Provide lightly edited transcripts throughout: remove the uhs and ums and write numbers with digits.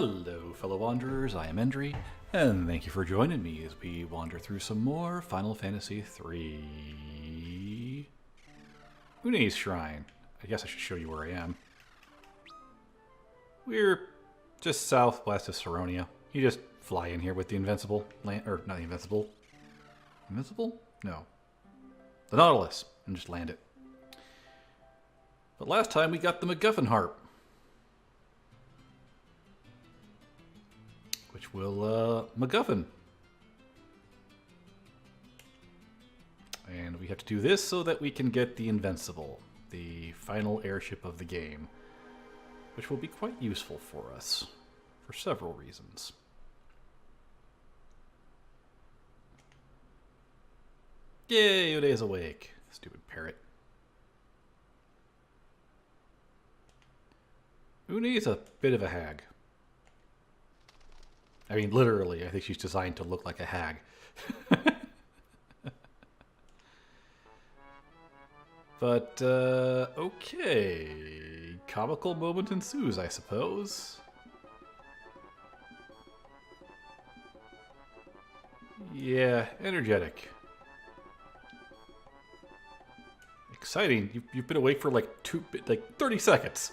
Hello, fellow wanderers, I am Endry, and thank you for joining me as we wander through some more Final Fantasy III. Une's Shrine. I guess I should show you where I am. We're just southwest of Saronia. You just fly in here with the Invincible, or not the Invincible. Invincible? No. The Nautilus, and just land it. But last time we got the MacGuffin Harp. Which will, MacGuffin. And we have to do this so that we can get the Invincible, the final airship of the game, which will be quite useful for us, for several reasons. Yay, Ude is awake. Stupid parrot. Une is a bit of a hag. I mean, literally, I think she's designed to look like a hag. But, okay. Comical moment ensues, I suppose. Yeah, energetic. Exciting. You've been awake for like 30 seconds.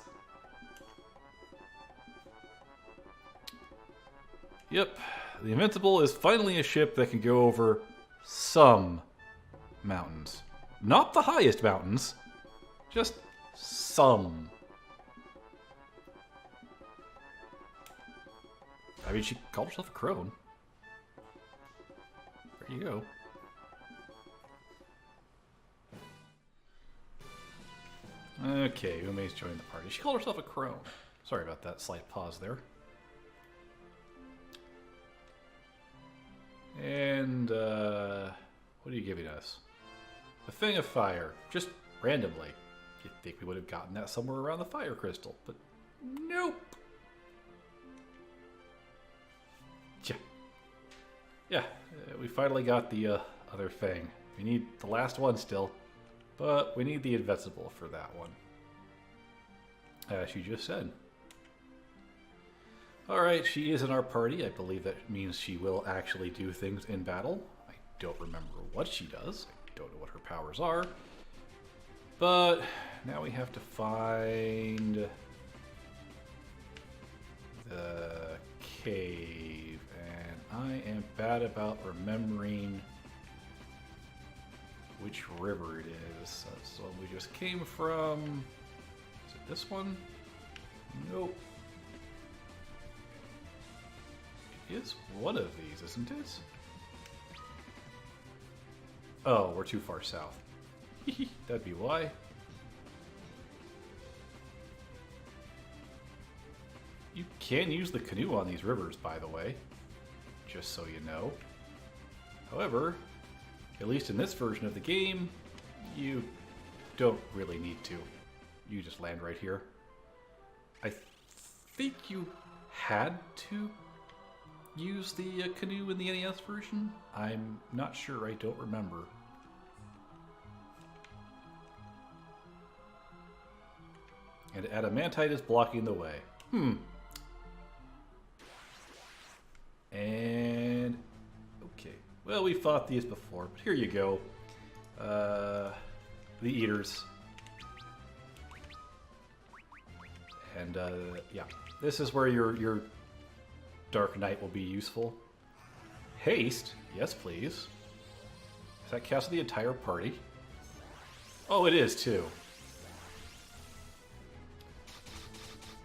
Yep, the Invincible is finally a ship that can go over some mountains. Not the highest mountains, just some. I mean, she called herself a crone. There you go. Okay, Ume's joined the party. She called herself a crone. Sorry about that slight pause there. And, what are you giving us? A Thing of Fire. Just randomly. You'd think we would have gotten that somewhere around the Fire Crystal, but nope. Yeah, we finally got the other thing. We need the last one still, but we need the Invincible for that one. As you just said. Alright, she is in our party. I believe that means she will actually do things in battle. I don't remember what she does. I don't know what her powers are. But now we have to find the cave. And I am bad about remembering which river it is. That's the one we just came from. Is it this one? Nope. Is one of these, isn't it? Oh, we're too far south. That'd be why. You can use the canoe on these rivers, by the way. Just so you know. However, at least in this version of the game, you don't really need to. You just land right here. I think you had to use the canoe in the NES version? I'm not sure, I don't remember. And Adamantite is blocking the way. And, okay. Well, we fought these before, but here you go. The Eaters. And, yeah. This is where your Dark Knight will be useful. Haste? Yes, please. Does that cast the entire party? Oh, it is, too.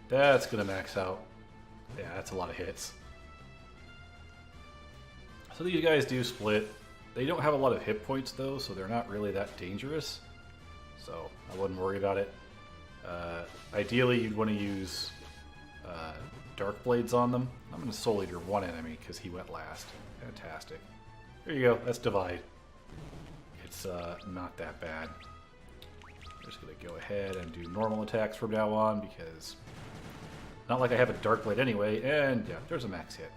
That's gonna max out. Yeah, that's a lot of hits. So these guys do split. They don't have a lot of hit points, though, so they're not really that dangerous. So I wouldn't worry about it. Ideally, you'd want to use Dark Blades on them. I'm going to Soul Eater one enemy because he went last. Fantastic. There you go. That's Divide. It's not that bad. I'm just going to go ahead and do normal attacks from now on because not like I have a Dark Blade anyway. And yeah, there's a max hit.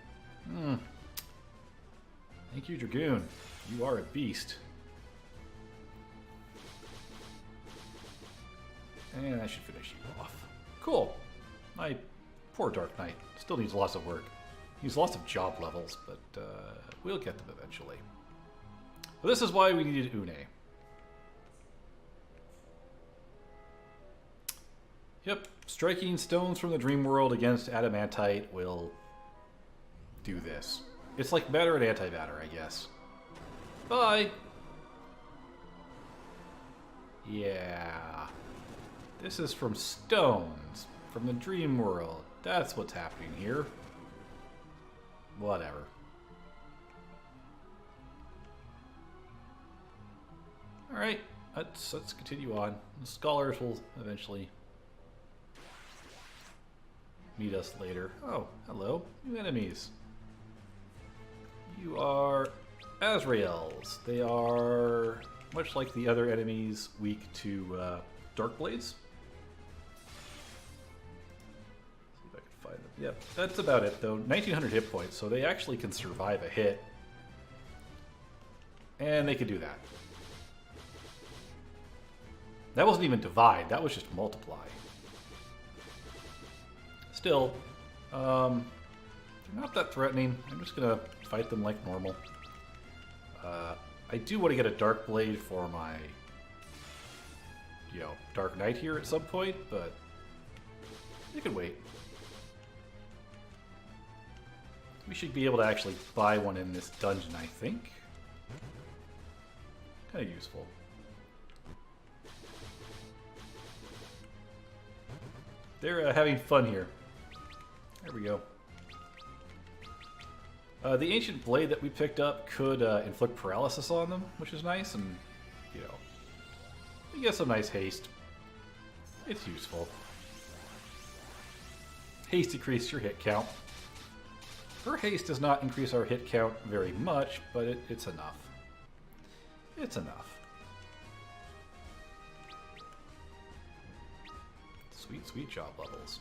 Thank you, Dragoon. You are a beast. And that should finish you off. Cool. I Poor Dark Knight. Still needs lots of work. Needs lots of job levels, but we'll get them eventually. But this is why we needed Une. Yep, striking stones from the dream world against adamantite will do this. It's like matter and antimatter, I guess. Bye! Yeah. This is from stones, from the dream world. That's what's happening here. Whatever. Alright, let's continue on. The scholars will eventually meet us later. Oh, hello. New enemies. You are Azraels. They are, much like the other enemies, weak to Dark Blades. See if I can find them. Yep, that's about it though. 1900 hit points, so they actually can survive a hit. And they can do that. That wasn't even divide, that was just multiply. Still, they're not that threatening. I'm just gonna fight them like normal. I do want to get a Dark Blade for my, Dark Knight here at some point, but you can wait. We should be able to actually buy one in this dungeon, I think. Kind of useful. They're having fun here. There we go. The ancient blade that we picked up could inflict paralysis on them, which is nice, and, we get some nice haste. It's useful. Haste increases your hit count. Her haste does not increase our hit count very much, but it's enough. It's enough. Sweet, sweet job levels.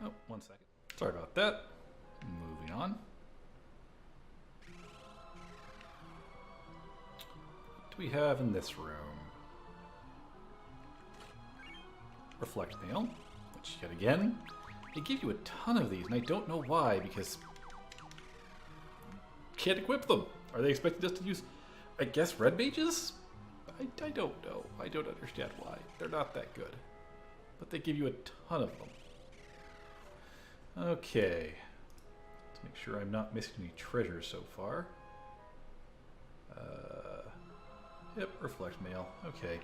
Oh, 1 second. Sorry about that. Moving on. What do we have in this room? Reflect Mail, which yet again, they give you a ton of these, and I don't know why, because can't equip them. Are they expecting us to use, I guess, red mages? I don't know. I don't understand why. They're not that good. But they give you a ton of them. Okay. Let's make sure I'm not missing any treasures so far. Yep, Reflect Mail. Okay.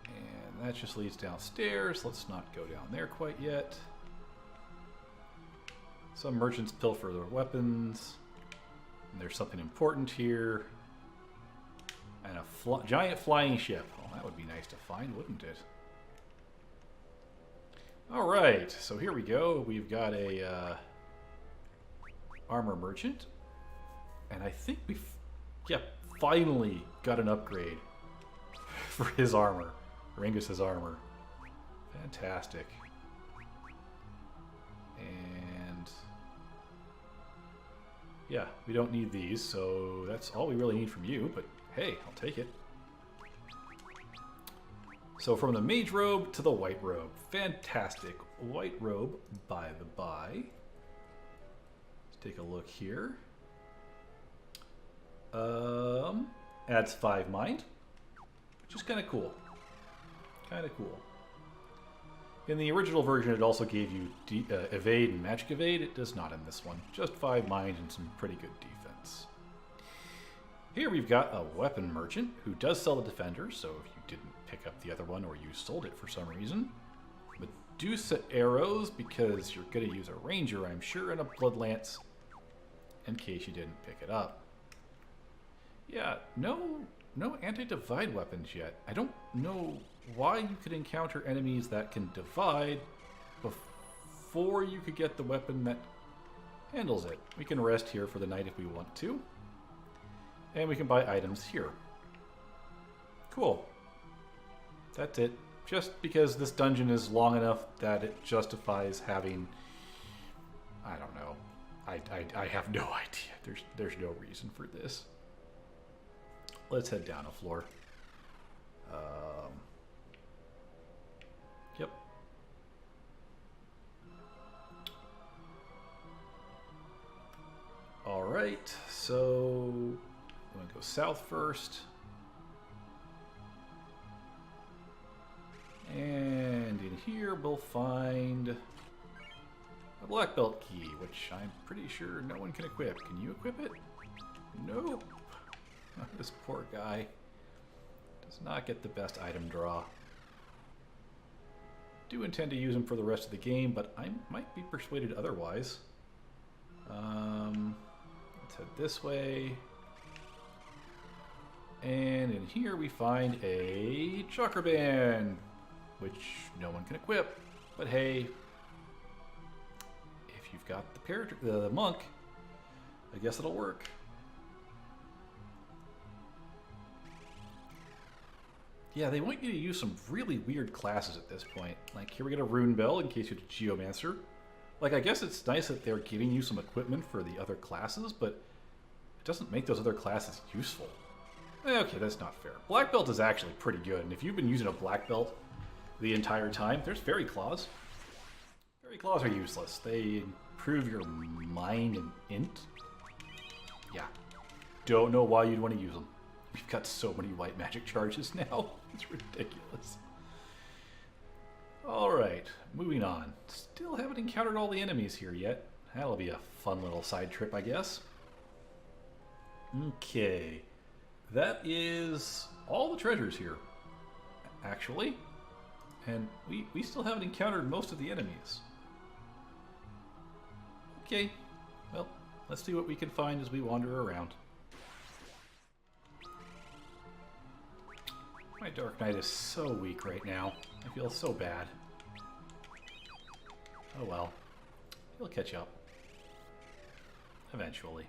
And that just leads downstairs. Let's not go down there quite yet. Some merchants pilfer their weapons. And there's something important here. And a giant flying ship. Oh, that would be nice to find, wouldn't it? Alright, so here we go. We've got a armor merchant. And I think we've finally got an upgrade for his armor. Rengus's armor. Fantastic. And yeah, we don't need these, so that's all we really need from you, but hey, I'll take it. So from the mage robe to the white robe. Fantastic. White robe, by the by. Let's take a look here. Adds 5 mind, which is kind of cool. Kind of cool. In the original version, it also gave you evade and magic evade. It does not in this one. Just 5 mind and some pretty good defense. Here we've got a weapon merchant who does sell the defender, so if you didn't pick up the other one or you sold it for some reason. Medusa arrows, because you're going to use a ranger, I'm sure, and a blood lance, in case you didn't pick it up. Yeah, no anti-divide weapons yet. I don't know why you could encounter enemies that can divide before you could get the weapon that handles it. We can rest here for the night if we want to. And we can buy items here. Cool. That's it. Just because this dungeon is long enough that it justifies having... I don't know. I have no idea. There's no reason for this. Let's head down a floor. Yep. All right, so I'm gonna go south first. And in here we'll find a black belt key, which I'm pretty sure no one can equip. Can you equip it? Nope. This poor guy does not get the best item draw. Do intend to use him for the rest of the game, but I might be persuaded otherwise. Let's head this way. And in here we find a chakra band, which no one can equip. But hey, if you've got the monk, I guess it'll work. Yeah, they want you to use some really weird classes at this point. Like, here we get a rune bell in case you're a geomancer. Like, I guess it's nice that they're giving you some equipment for the other classes, but it doesn't make those other classes useful. Okay, that's not fair. Black belt is actually pretty good, and if you've been using a black belt the entire time, there's fairy claws. Fairy claws are useless. They improve your mind and int. Yeah. Don't know why you'd want to use them. We've got so many white magic charges now. It's ridiculous. Alright, moving on. Still haven't encountered all the enemies here yet. That'll be a fun little side trip, I guess. Okay. That is all the treasures here, actually. And we still haven't encountered most of the enemies. Okay. Well, let's see what we can find as we wander around. My Dark Knight is so weak right now. I feel so bad. Oh well. He'll catch up. Eventually.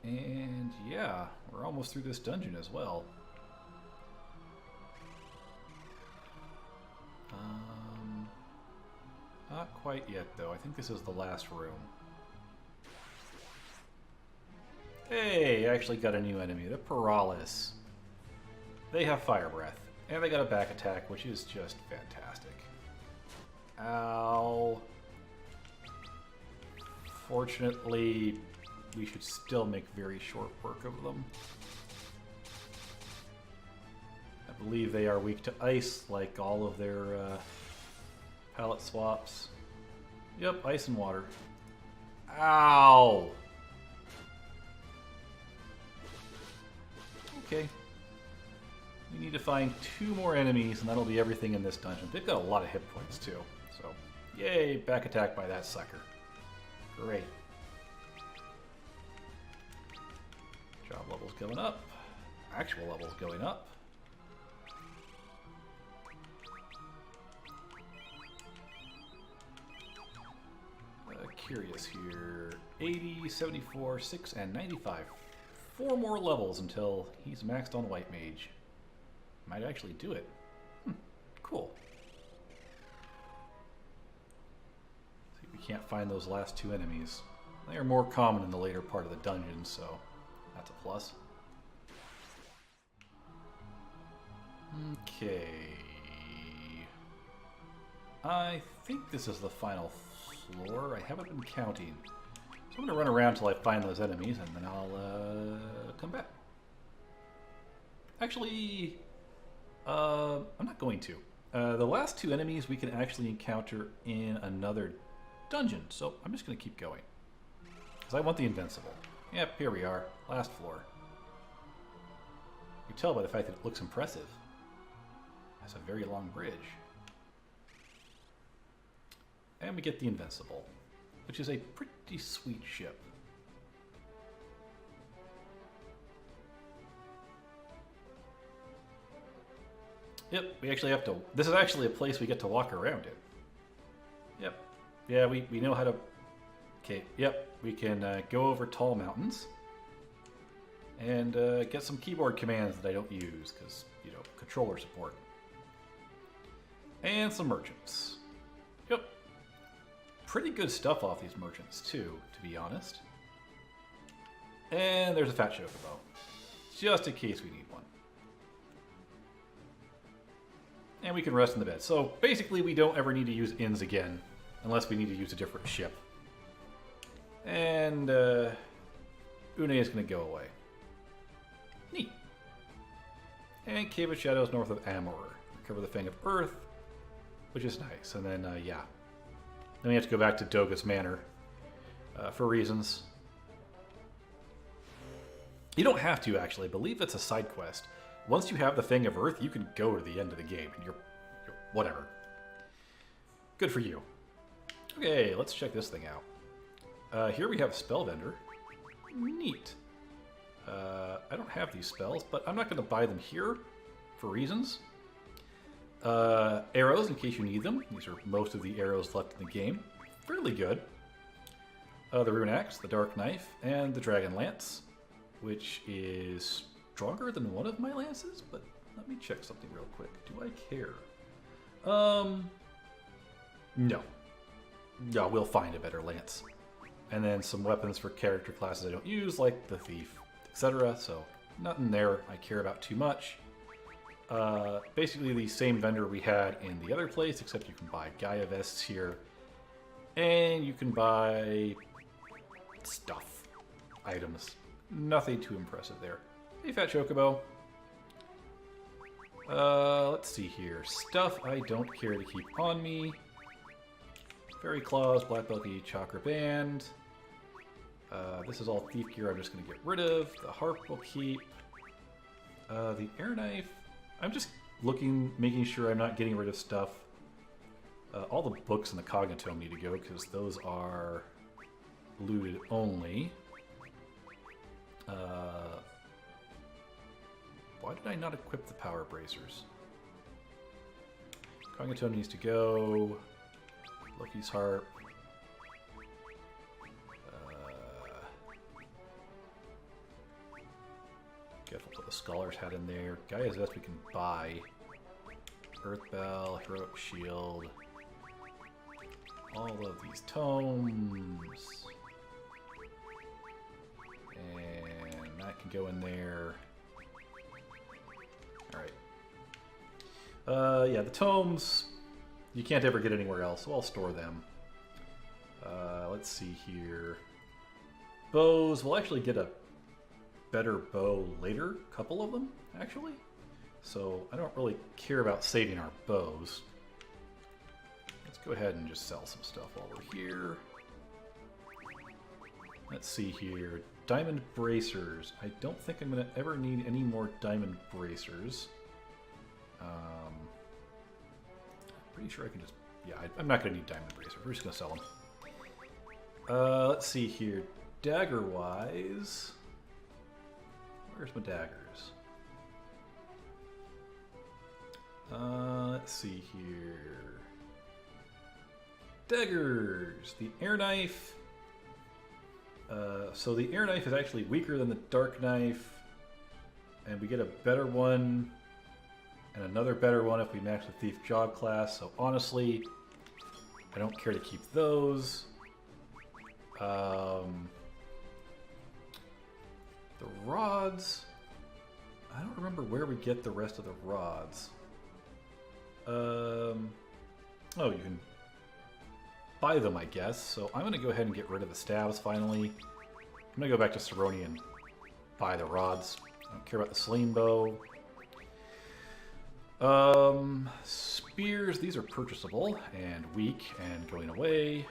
And yeah, we're almost through this dungeon as well. Not quite yet though. I think this is the last room. Hey, I actually got a new enemy, the Paralis. They have Fire Breath, and they got a back attack, which is just fantastic. Ow. Fortunately, we should still make very short work of them. I believe they are weak to ice, like all of their palette swaps. Yep, ice and water. Ow! Okay. We need to find 2 more enemies, and that'll be everything in this dungeon. They've got a lot of hit points, too. So, yay, back attack by that sucker. Great. Job levels going up. Actual levels going up. Curious here. 80, 74, 6, and 95. 4 more levels until he's maxed on White Mage. Might actually do it. Cool. See if we can't find those last 2 enemies. They are more common in the later part of the dungeon, so that's a plus. Okay. I think this is the final floor. I haven't been counting. So I'm going to run around till I find those enemies, and then I'll come back. Actually, I'm not going to. The last 2 enemies we can actually encounter in another dungeon, so I'm just going to keep going. Because I want the Invincible. Yep, here we are. Last floor. You can tell by the fact that it looks impressive. It's a very long bridge. And we get the Invincible, which is a pretty sweet ship. Yep, we actually have to... This is actually a place we get to walk around in. Yep. Yeah, we know how to... Okay, yep. We can go over tall mountains and get some keyboard commands that I don't use because, you know, controller support. And some merchants. Yep. Pretty good stuff off these merchants, too, to be honest. And there's a fat chocobo. just in case we need one. And we can rest in the bed. So basically we don't ever need to use inns again, unless we need to use a different ship. And Une is going to go away. Neat. And Cave of Shadows north of Amor. Recover the Fang of Earth, which is nice. And then, yeah. Then we have to go back to Dogus Manor for reasons. You don't have to, actually. I believe that's a side quest. Once you have the Fang of Earth, you can go to the end of the game. And you're whatever. Good for you. Okay, let's check this thing out. Here we have Spellvendor. Neat. I don't have these spells, but I'm not going to buy them here for reasons. Arrows, in case you need them. These are most of the arrows left in the game. Fairly good. The Rune Axe, the Dark Knife, and the Dragon Lance, which is stronger than one of my lances, but let me check something real quick. Do I care? No. Yeah, we'll find a better lance. And then some weapons for character classes I don't use, like the Thief, etc. So, nothing there I care about too much. Basically the same vendor we had in the other place, except you can buy Gaia vests here. And you can buy stuff. Items. Nothing too impressive there. Hey, Fat Chocobo. Let's see here. Stuff I don't care to keep on me. Fairy Claws, Black Belky, Chakra Band. This is all thief gear I'm just going to get rid of. The harp will keep. The air knife. I'm just looking, making sure I'm not getting rid of stuff. All the books in the Cognitome need to go because those are looted only. Why did I not equip the power bracers? Cognitome needs to go. Loki's harp. Careful, put the Scholar's Hat in there. Gaia's Vest we can buy. Earth Bell, Heroic Shield. All of these tomes. And that can go in there. Alright. Yeah, the tomes you can't ever get anywhere else, so I'll store them. Let's see here. Bows, we'll actually get a better bow later. A couple of them, actually. So I don't really care about saving our bows. Let's go ahead and just sell some stuff while we're here. Let's see here. Diamond bracers. I don't think I'm going to ever need any more diamond bracers. Pretty sure I can just... Yeah, I'm not going to need diamond bracers. We're just going to sell them. Let's see here. Dagger-wise... Where's my daggers? Let's see here. Daggers! The air knife. So the air knife is actually weaker than the dark knife. And we get a better one. And another better one if we max the thief job class. So honestly, I don't care to keep those. The rods, I don't remember where we get the rest of the rods. Oh, you can buy them, I guess. So I'm going to go ahead and get rid of the staves finally. I'm going to go back to Saroni and buy the rods. I don't care about the Selene bow. Spears, these are purchasable and weak and going away.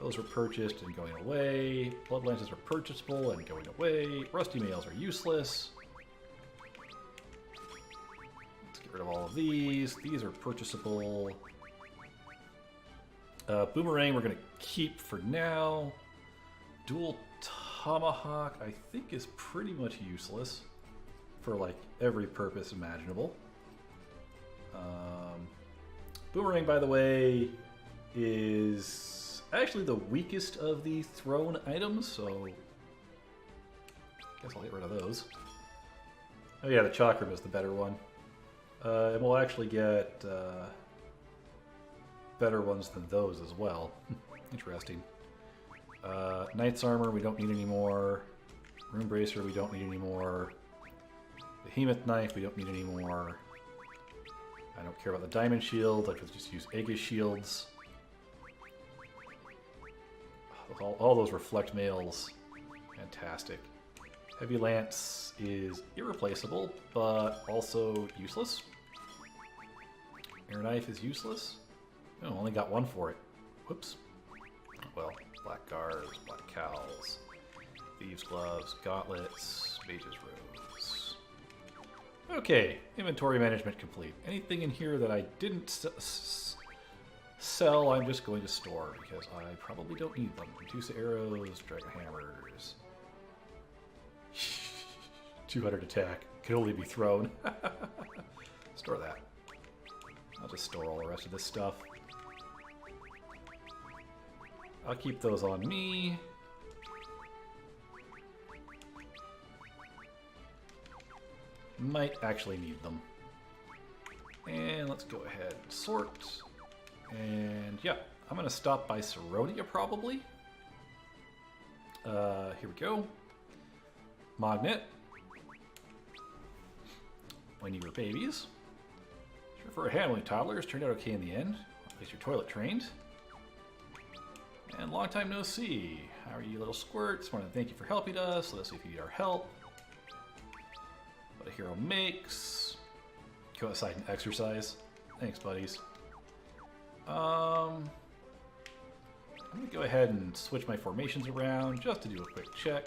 Those were purchased and going away. Blood lances are purchasable and going away. Rusty mails are useless. Let's get rid of all of these. These are purchasable. Boomerang we're going to keep for now. Dual Tomahawk I think is pretty much useless for like every purpose imaginable. Boomerang, by the way, is actually the weakest of the thrown items, so I guess I'll get rid of those. Oh yeah, the Chakram is the better one. And we'll actually get better ones than those as well. Interesting. Knight's Armor we don't need anymore. Rune Bracer we don't need anymore. Behemoth Knife, we don't need anymore. I don't care about the Diamond Shield, I could just use Aegis Shields. All those reflect mails. Fantastic. Heavy Lance is irreplaceable, but also useless. Air Knife is useless. Oh, only got one for it. Whoops. Well, Black Guards, Black Cowls, Thieves' Gloves, Gauntlets, Mage's Robes. Okay, inventory management complete. Anything in here that I didn't sell, I'm just going to store, because I probably don't need them. Medusa Arrows, Dragon Hammers. 200 attack. Can only be thrown. Store that. I'll just store all the rest of this stuff. I'll keep those on me. Might actually need them. And let's go ahead and sort. And yeah, I'm going to stop by Saronia probably. Here we go. Magnet. When you were babies. Sure, for handling toddlers, turned out okay in the end. At least you're toilet trained. And long time no see. How are you, little squirts? Want to thank you for helping us. Let us see if you need our help. What a hero makes. Go outside and exercise. Thanks, buddies. I'm gonna go ahead and switch my formations around just to do a quick check.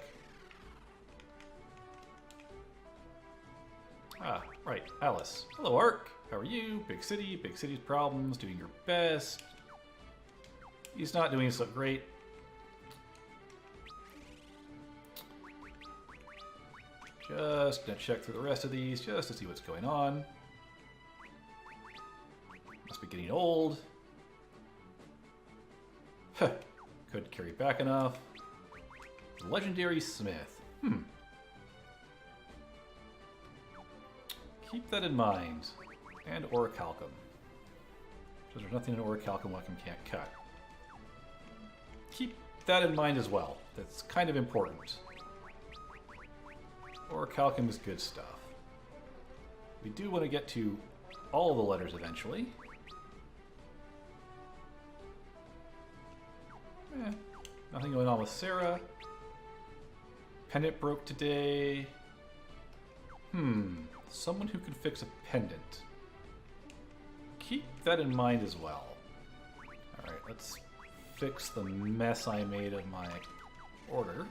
Ah, right, Alice. Hello, Ark. How are you? Big city's problems, doing your best. He's not doing so great. Just gonna check through the rest of these just to see what's going on. Must be getting old. Couldn't carry back enough. Legendary Smith. Keep that in mind. And Orichalcum. Because there's nothing in Orichalcum Wacom can't cut. Keep that in mind as well. That's kind of important. Orichalcum is good stuff. We do want to get to all the letters eventually. Nothing going on with Sarah. Pendant broke today. Someone who can fix a pendant. Keep that in mind as well. Alright, let's fix the mess I made of my order.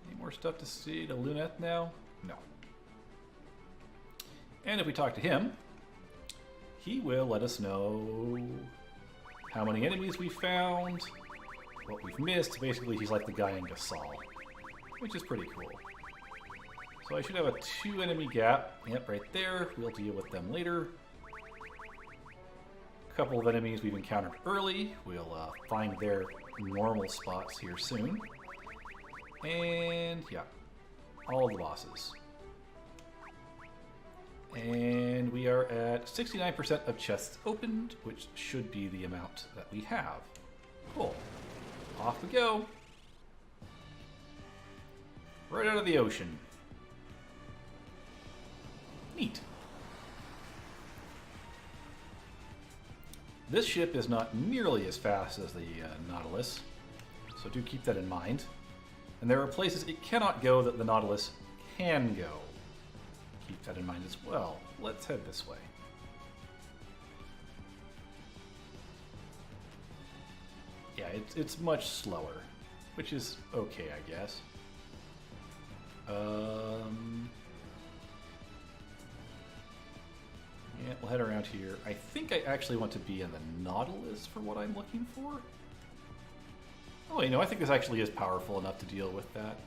Any more stuff to see to Luneth now? No. And if we talk to him, he will let us know how many enemies we found, what we've missed. Basically, he's like the guy in Gasol, which is pretty cool. So I should have a 2 enemy gap. Yep, right there. We'll deal with them later. A couple of enemies we've encountered early. We'll find their normal spots here soon. And yeah, all the bosses. And we are at 69% of chests opened, which should be the amount that we have. Cool. Off we go. Right out of the ocean. Neat. This ship is not nearly as fast as the Nautilus, so do keep that in mind. And there are places it cannot go that the Nautilus can go. Keep that in mind as well. Let's head this way. Yeah, it's much slower, which is okay, I guess. Yeah, we'll head around here. I think I actually want to be in the Nautilus for what I'm looking for. Oh, you know, I think this actually is powerful enough to deal with that.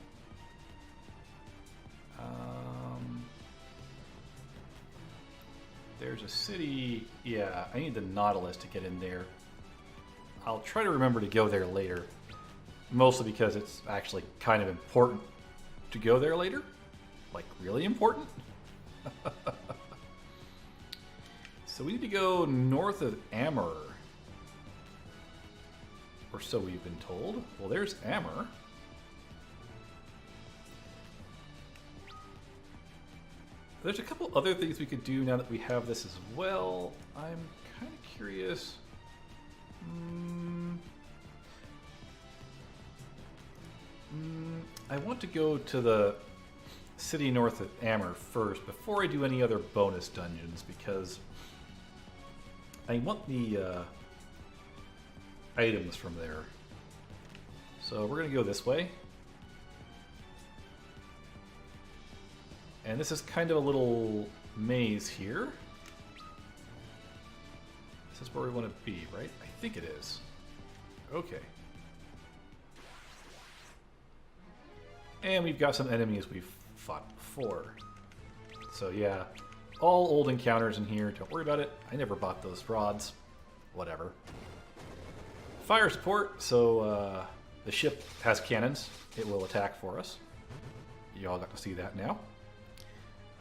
There's a city. Yeah, I need the Nautilus to get in there. I'll try to remember to go there later. Mostly because it's actually kind of important to go there later. Like, really important. So we need to go north of Amur. Or so we've been told. Well, there's Amur. There's a couple other things we could do now that we have this as well. I'm kind of curious. I want to go to the city north of Amur first before I do any other bonus dungeons because I want the items from there. So we're going to go this way. And this is kind of a little maze here. This is where we want to be, right? I think it is. Okay. And we've got some enemies we've fought before. So yeah, all old encounters in here. Don't worry about it. I never bought those rods. Whatever. Fire support. So the ship has cannons. It will attack for us. You all got to see that now.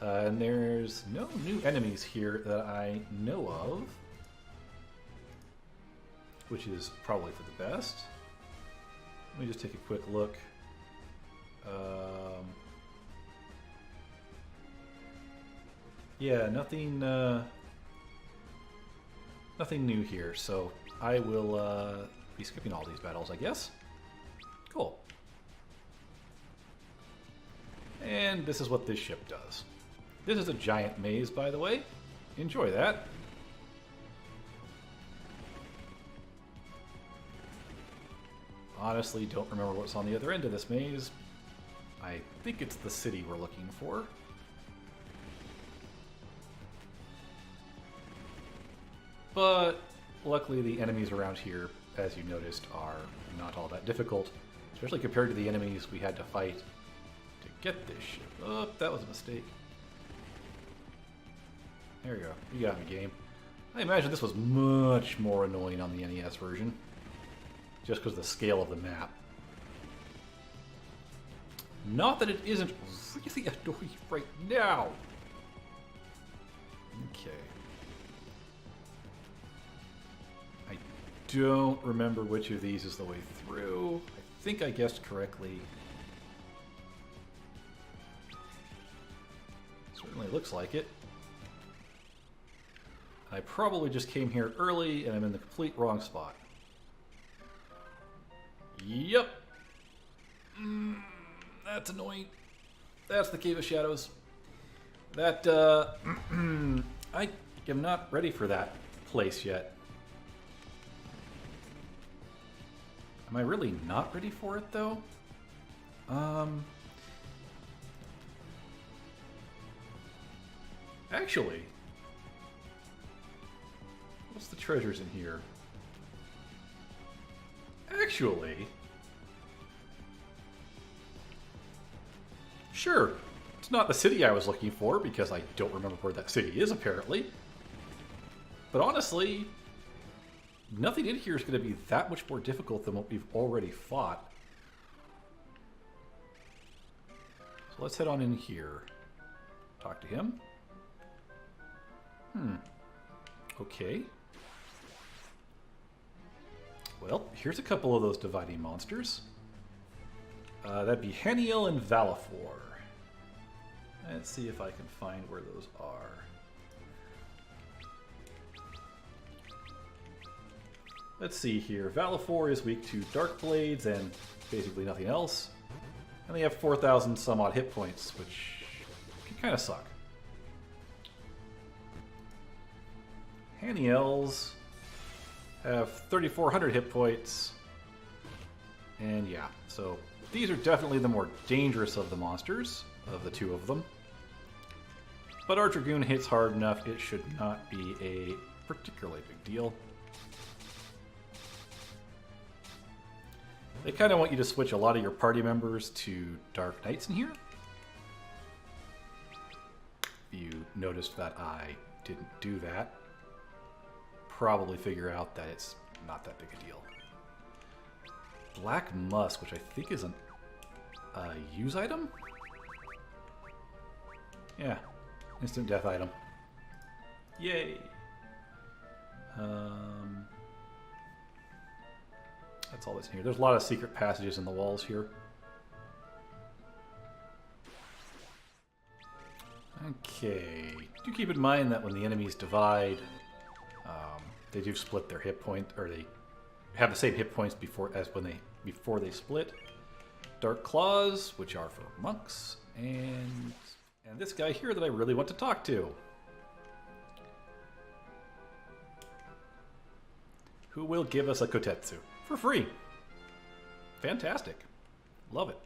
And there's no new enemies here that I know of, which is probably for the best. Let me just take a quick look. Yeah, nothing new here, so I will be skipping all these battles, I guess. Cool. And this is what this ship does. This is a giant maze, by the way. Enjoy that. Honestly, don't remember what's on the other end of this maze. I think it's the city we're looking for. But luckily the enemies around here, as you noticed, are not all that difficult, especially compared to the enemies we had to fight to get this ship. Oh, that was a mistake. There you go. You got me, game. I imagine this was much more annoying on the NES version, just because of the scale of the map. Not that it isn't really annoying right now. Okay. I don't remember which of these is the way through. I think I guessed correctly. Certainly looks like it. I probably just came here early and I'm in the complete wrong spot. Yep. That's annoying. That's the Cave of Shadows. That, I am not ready for that place yet. Am I really not ready for it, though? Actually, what's the treasures in here? Actually, sure, it's not the city I was looking for because I don't remember where that city is, apparently. But honestly, nothing in here is going to be that much more difficult than what we've already fought. So let's head on in here. Talk to him. Okay. Well, here's a couple of those dividing monsters. That'd be Haniel and Valifor. Let's see if I can find where those are. Let's see here. Valifor is weak to Dark Blades and basically nothing else. And they have 4,000 some odd hit points, which can kind of suck. Haniels have 3,400 hit points. And yeah, so these are definitely the more dangerous of the monsters, of the two of them. But our Dragoon hits hard enough, it should not be a particularly big deal. They kind of want you to switch a lot of your party members to Dark Knights in here. You noticed that I didn't do that. Probably figure out that it's not that big a deal. Black Musk, which I think is a use item? Yeah, instant death item. Yay! That's all that's in here. There's a lot of secret passages in the walls here. Okay. Do keep in mind that when the enemies divide, they do split their hit point, or they have the same hit points before they split. Dark Claws, which are for monks, and this guy here that I really want to talk to, who will give us a Kotetsu for free. Fantastic. Love it.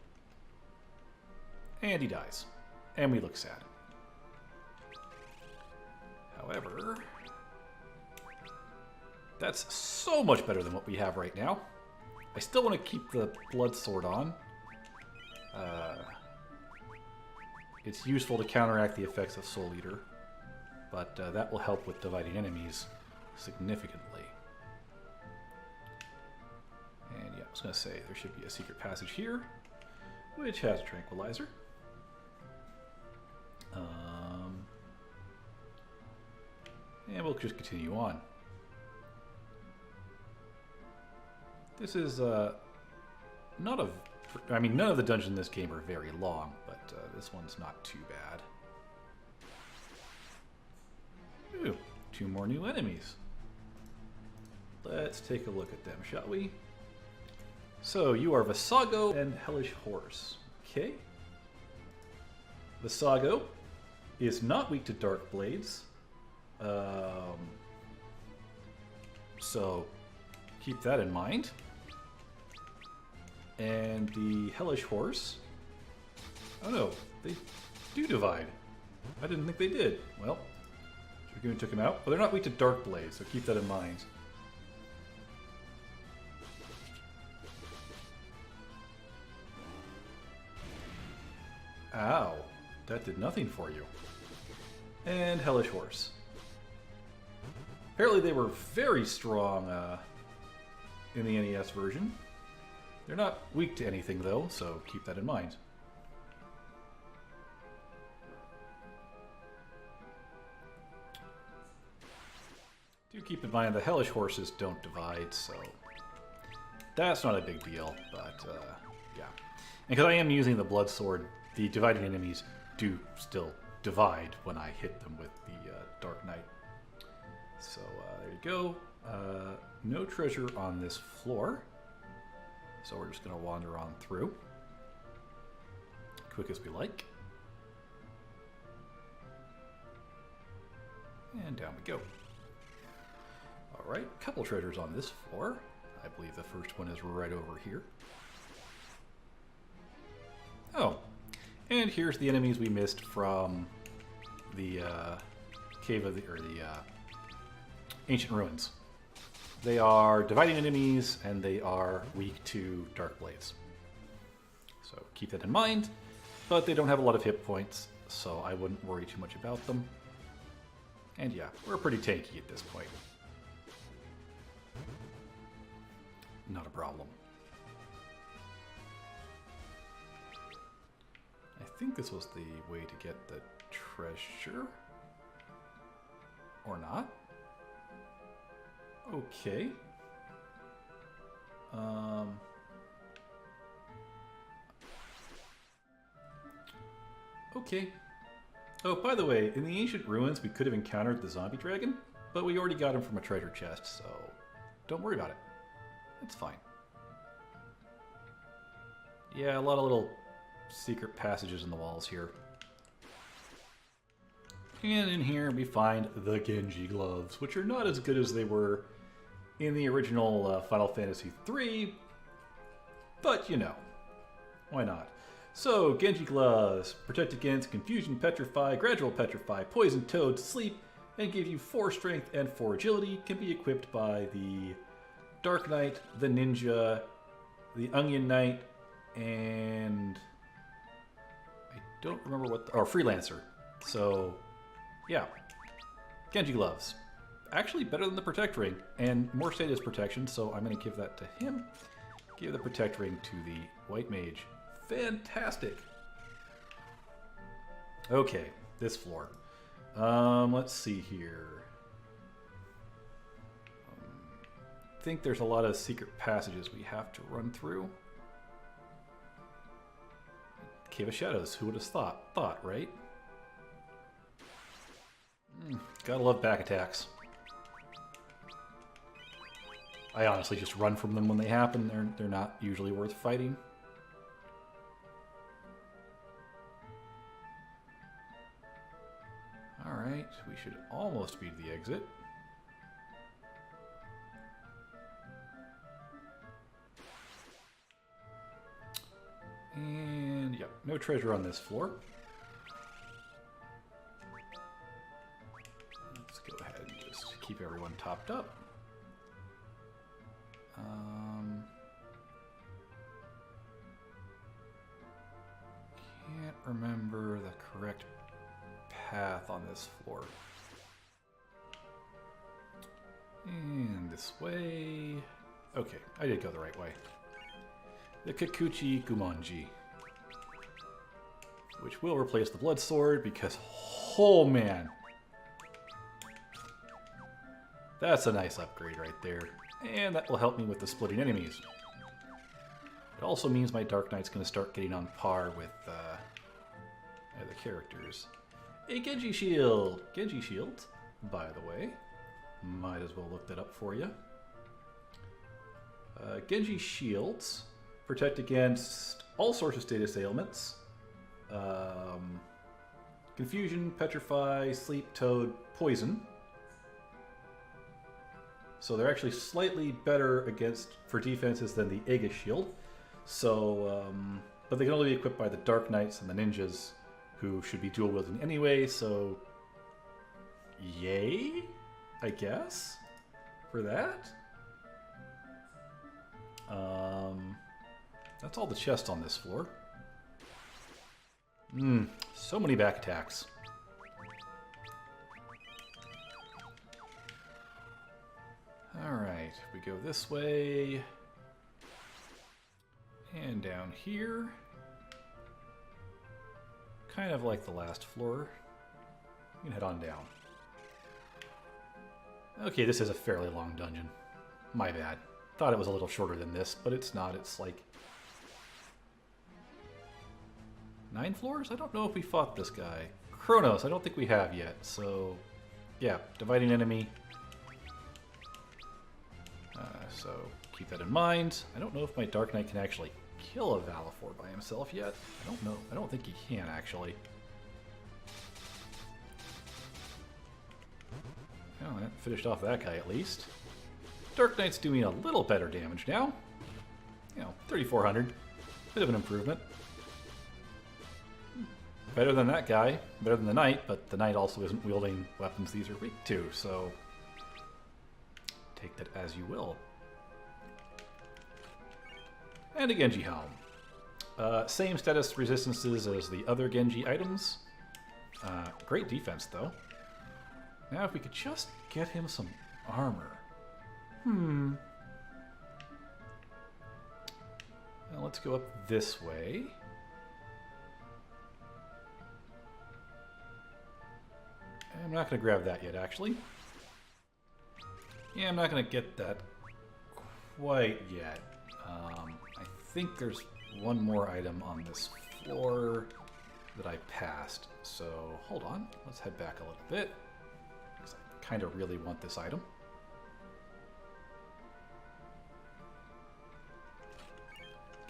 And he dies. And we look sad. However, that's so much better than what we have right now. I still want to keep the Blood Sword on. It's useful to counteract the effects of Soul Eater, but that will help with dividing enemies significantly. And yeah, I was going to say, there should be a secret passage here, which has a tranquilizer. And we'll just continue on. This is not a... I mean, none of the dungeons in this game are very long, but this one's not too bad. Ooh, 2 more new enemies. Let's take a look at them, shall we? So, you are Visago and Hellish Horse. Okay. Visago is not weak to Dark Blades. So, keep that in mind. And the Hellish Horse... Oh no, they do divide. I didn't think they did. Well, Dragoon took him out. But they're not weak to Dark Blades, so keep that in mind. Ow, that did nothing for you. And Hellish Horse. Apparently they were very strong in the NES version. They're not weak to anything though, so keep that in mind. Do keep in mind the Hellish Horses don't divide, so that's not a big deal, but yeah. And because I am using the Blood Sword, the dividing enemies do still divide when I hit them with the Dark Knight. So there you go. No treasure on this floor. So we're just going to wander on through. Quick as we like. And down we go. Alright, a couple treasures on this floor. I believe the first one is right over here. Oh, and here's the enemies we missed from the Cave of the Ancient Ruins. They are dividing enemies, and they are weak to Dark Blades. So keep that in mind, but they don't have a lot of hit points, so I wouldn't worry too much about them. And yeah, we're pretty tanky at this point. Not a problem. I think this was the way to get the treasure. Or not. Okay. Okay. Oh, by the way, in the Ancient Ruins, we could have encountered the zombie dragon, but we already got him from a treasure chest, so don't worry about it. It's fine. Yeah, a lot of little secret passages in the walls here. And in here we find the Genji gloves, which are not as good as they were in the original Final Fantasy III, but you know, why not? So, Genji gloves protect against confusion, petrify, gradual petrify, poison, toad, sleep, and give you 4 strength and 4 agility. Can be equipped by the Dark Knight, the Ninja, the Onion Knight, and I don't remember what, or Freelancer. So, yeah, Genji gloves. Actually better than the Protect Ring, and more status protection, so I'm going to give that to him. Give the Protect Ring to the White Mage. Fantastic! Okay, this floor. Let's see here. I think there's a lot of secret passages we have to run through. Cave of Shadows, who would have thought, right? Gotta love back attacks. I honestly just run from them when they happen. They're not usually worth fighting. Alright, we should almost be to the exit. And, yep, no treasure on this floor. Let's go ahead and just keep everyone topped up. Can't remember the correct path on this floor. And this way. Okay, I did go the right way. The Kikuchi Gumonji, which will replace the Blood Sword because, oh man, that's a nice upgrade right there. And that will help me with the splitting enemies. It also means my Dark Knight's going to start getting on par with the characters. A Genji Shield! Genji Shield, by the way. Might as well look that up for you. Genji Shields protect against all sorts of status ailments. Confusion, Petrify, Sleep, Toad, Poison. So they're actually slightly better for defenses than the Aegis Shield. So, but they can only be equipped by the Dark Knights and the Ninjas, who should be dual wielding anyway, so yay, I guess, for that. That's all the chests on this floor. So many back attacks. Alright, we go this way. And down here. Kind of like the last floor. You can head on down. Okay, this is a fairly long dungeon. My bad. Thought it was a little shorter than this, but it's not. It's like 9 floors? I don't know if we fought this guy. Kronos, I don't think we have yet. So, yeah, dividing enemy. So, keep that in mind. I don't know if my Dark Knight can actually kill a Valifor by himself yet. I don't know. I don't think he can, actually. Oh, that finished off that guy, at least. Dark Knight's doing a little better damage now. You know, 3,400. Bit of an improvement. Better than that guy. Better than the Knight, but the Knight also isn't wielding weapons these are weak to, so take that as you will. And a Genji Helm. Same status resistances as the other Genji items. Great defense, though. Now, if we could just get him some armor. Well, let's go up this way. I'm not going to grab that yet, actually. Yeah, I'm not going to get that quite yet. I think there's one more item on this floor that I passed. So, hold on. Let's head back a little bit, because I kind of really want this item.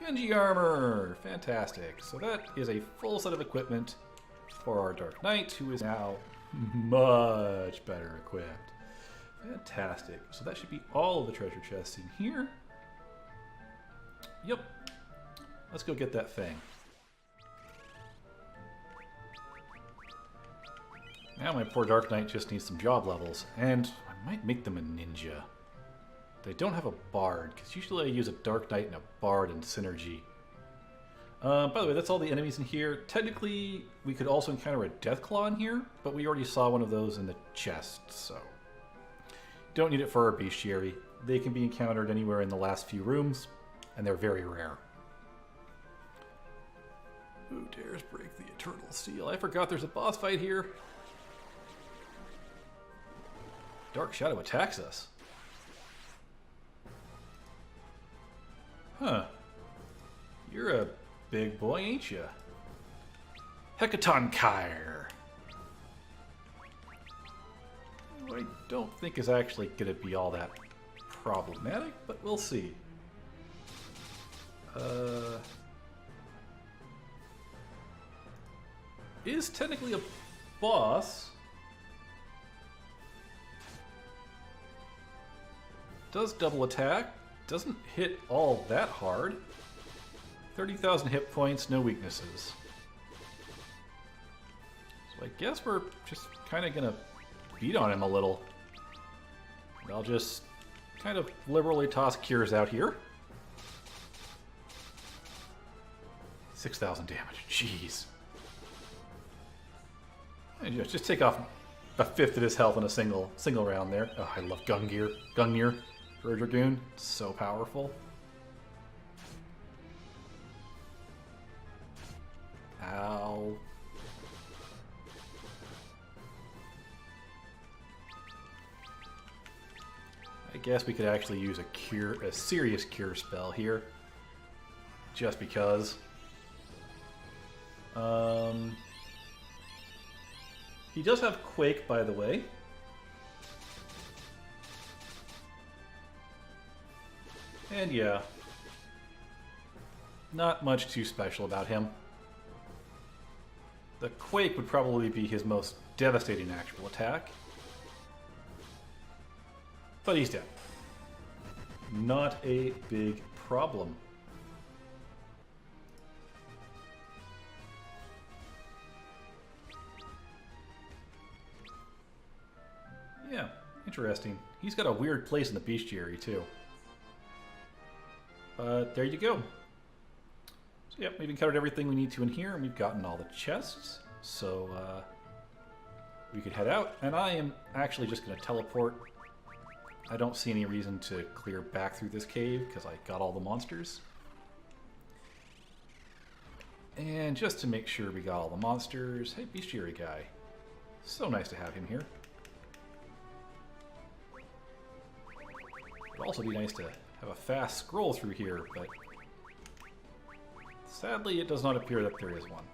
Genji armor! Fantastic. So that is a full set of equipment for our Dark Knight, who is now much better equipped. Fantastic. So that should be all of the treasure chests in here. Yep. Let's go get that Fang. Now my poor Dark Knight just needs some job levels, and I might make them a ninja. They don't have a bard, because usually I use a Dark Knight and a bard in synergy. By the way, that's all the enemies in here. Technically, we could also encounter a Deathclaw in here, but we already saw one of those in the chest, so don't need it for our bestiary. They can be encountered anywhere in the last few rooms, and they're very rare. Who dares break the Eternal Seal? I forgot there's a boss fight here. Dark Shadow attacks us. Huh. You're a big boy, ain't ya? Hecaton Kyre. I don't think is actually going to be all that problematic, but we'll see. Is technically a boss. Does double attack. Doesn't hit all that hard. 30,000 hit points, no weaknesses. So I guess we're just kind of gonna beat on him a little. I'll just kind of liberally toss cures out here. 6,000 damage, jeez. And just take off a fifth of his health in a single round there. Oh, I love Gungnir for a Dragoon. It's so powerful. Ow. I guess we could actually use a serious cure spell here. Just because. He does have Quake, by the way. And yeah. Not much too special about him. The Quake would probably be his most devastating actual attack. But he's dead. Not a big problem. Yeah, interesting. He's got a weird place in the bestiary, too. But there you go. So, yep, we've encountered everything we need to in here, and we've gotten all the chests. So, we could head out, and I am actually just going to teleport. I don't see any reason to clear back through this cave, because I got all the monsters. And just to make sure we got all the monsters, hey, bestiary guy. So nice to have him here. It'd also be nice to have a fast scroll through here, but sadly it does not appear that there is one.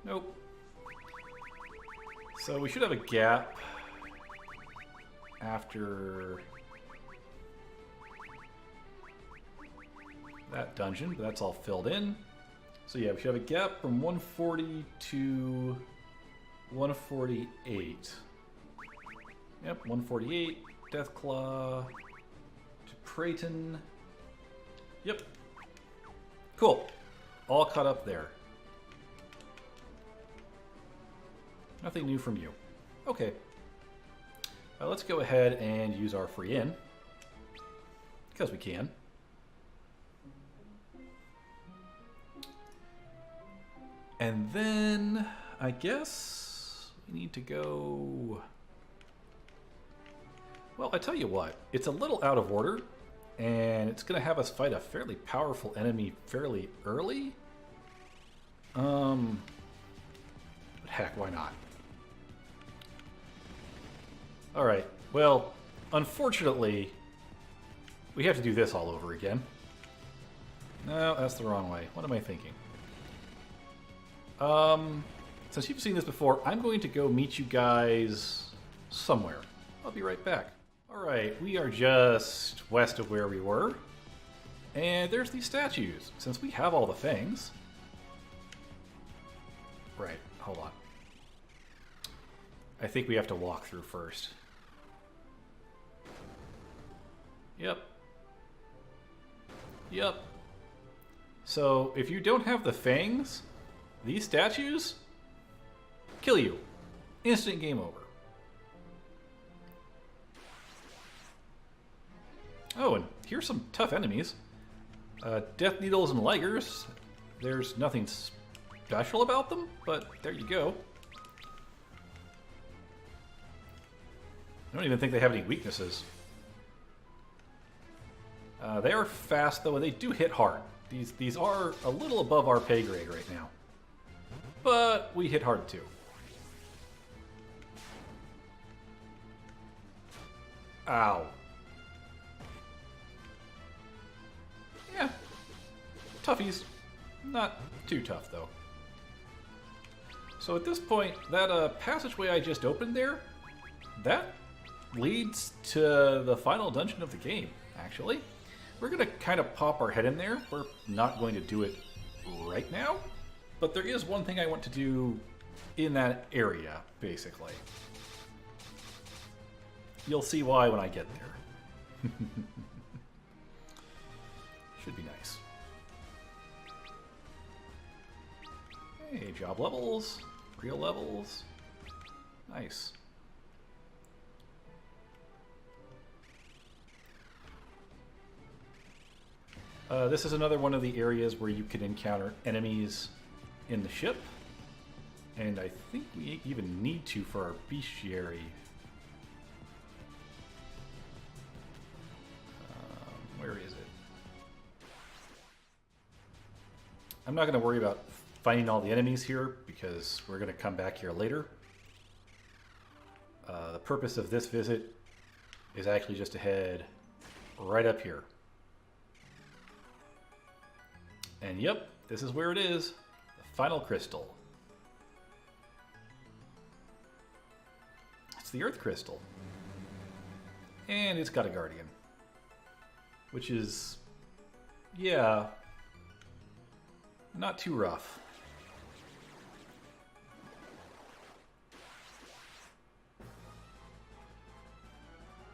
Nope. So we should have a gap after that dungeon, but that's all filled in. So yeah, we should have a gap from 140 to 148. Yep, 148, Deathclaw, to Praeton. Yep. Cool. All caught up there. Nothing new from you. Okay. Let's go ahead and use our free in. Because we can. And then, I guess we need to go... Well, I tell you what, it's a little out of order, and it's going to have us fight a fairly powerful enemy fairly early. But heck, why not? Alright, well, unfortunately, we have to do this all over again. No, that's the wrong way. What am I thinking? Since you've seen this before, I'm going to go meet you guys somewhere. I'll be right back. Alright, we are just west of where we were. And there's these statues. Since we have all the things... Right, hold on. I think we have to walk through first. Yep. Yep. So, if you don't have the fangs, these statues kill you. Instant game over. Oh, and here's some tough enemies. Death Needles and Ligers. There's nothing special about them, but there you go. I don't even think they have any weaknesses. They are fast, though, and they do hit hard. These are a little above our pay grade right now. But we hit hard, too. Ow. Yeah. Toughies. Not too tough, though. So at this point, that passageway I just opened there, that leads to the final dungeon of the game, actually. We're going to kind of pop our head in there. We're not going to do it right now, but there is one thing I want to do in that area, basically. You'll see why when I get there. Should be nice. Hey, job levels, real levels. Nice. This is another one of the areas where you can encounter enemies in the ship. And I think we even need to for our bestiary. Where is it? I'm not going to worry about finding all the enemies here because we're going to come back here later. The purpose of this visit is actually just to head right up here. And yep, this is where it is. The final crystal. It's the Earth Crystal. And it's got a guardian. Which is, yeah, not too rough.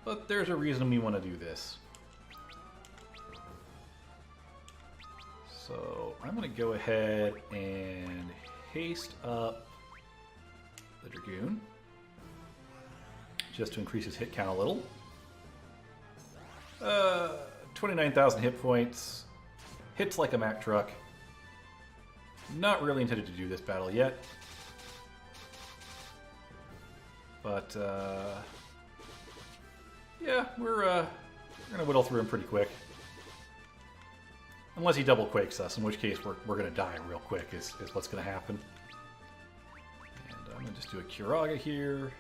But there's a reason we want to do this. So I'm going to go ahead and haste up the Dragoon. Just to increase his hit count a little. 29,000 hit points. Hits like a Mack truck. Not really intended to do this battle yet. But, yeah, we're going to whittle through him pretty quick. Unless he double quakes us, in which case we're going to die real quick is what's going to happen. And I'm going to just do a Curaga here.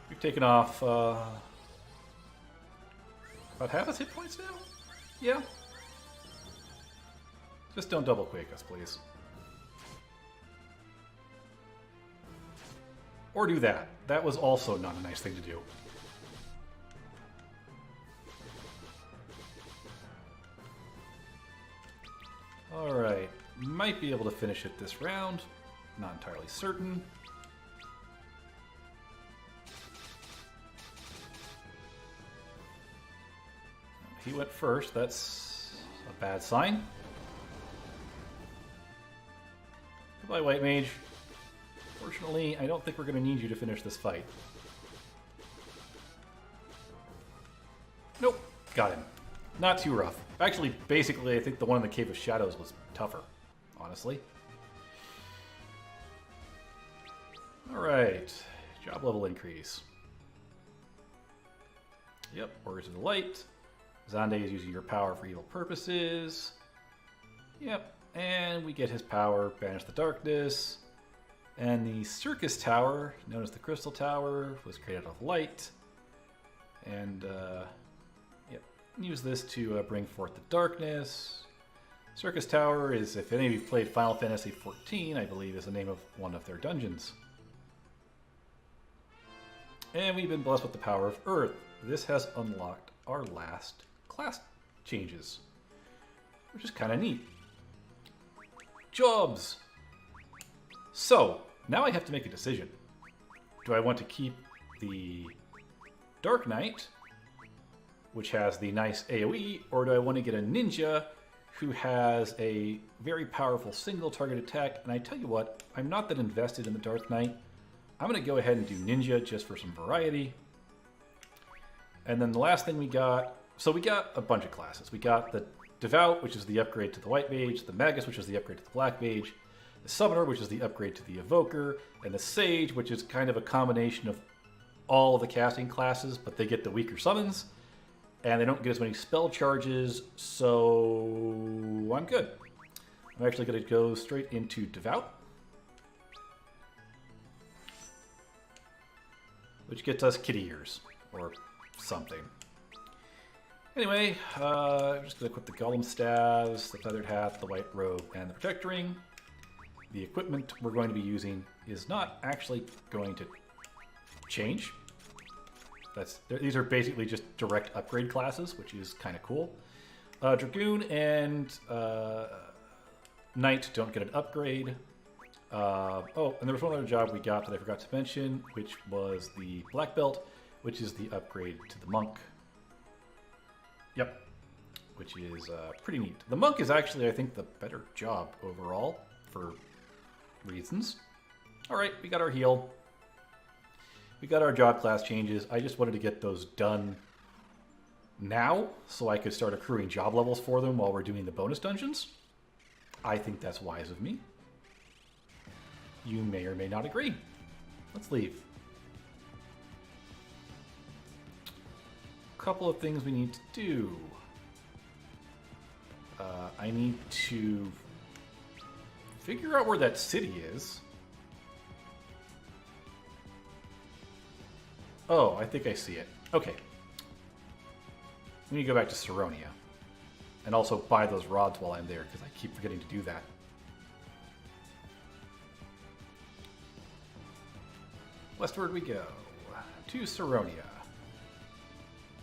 We've taken off about half his hit points now? Yeah. Just don't double quake us, please. Or do that. That was also not a nice thing to do. Alright. Might be able to finish it this round. Not entirely certain. He went first. That's a bad sign. Goodbye, White Mage. Fortunately, I don't think we're going to need you to finish this fight. Nope. Got him. Not too rough. Actually, basically, I think the one in the Cave of Shadows was tougher, honestly. Alright. Job level increase. Yep, Warriors of the Light. Xande is using your power for evil purposes. Yep, and we get his power, Banish the Darkness. And the Circus Tower, known as the Crystal Tower, was created out of light. And, yep, use this to bring forth the darkness. Circus Tower is, if any of you have played Final Fantasy XIV, I believe is the name of one of their dungeons. And we've been blessed with the power of Earth. This has unlocked our last class changes, which is kind of neat. Jobs! So, now I have to make a decision. Do I want to keep the Dark Knight, which has the nice AoE, or do I want to get a ninja who has a very powerful single target attack? And I tell you what, I'm not that invested in the Dark Knight. I'm going to go ahead and do ninja just for some variety. And then the last thing we got, so we got a bunch of classes. We got the Devout, which is the upgrade to the White Mage, the Magus, which is the upgrade to the Black Mage, the Summoner, which is the upgrade to the Evoker, and the Sage, which is kind of a combination of all of the casting classes, but they get the weaker summons, and they don't get as many spell charges, so I'm good. I'm actually going to go straight into Devout, which gets us kitty ears, or something. Anyway, I'm just going to equip the Golem Staves, the Feathered Hat, the White Robe, and the Protect Ring. the equipment we're going to be using is not actually going to change. These are basically just direct upgrade classes, which is kind of cool. Dragoon and Knight don't get an upgrade. Oh, and there was one other job we got that I forgot to mention, which was the Black Belt, which is the upgrade to the Monk. Yep, which is pretty neat. The Monk is actually, I think, the better job overall for reasons. All right, we got our heal. We got our job class changes. I just wanted to get those done now so I could start accruing job levels for them while we're doing the bonus dungeons. I think that's wise of me. You may or may not agree. Let's leave. A couple of things we need to do. I need to figure out where that city is. Oh, I think I see it. Okay. We need to go back to Saronia. And also buy those rods while I'm there, because I keep forgetting to do that. Westward we go. To Saronia.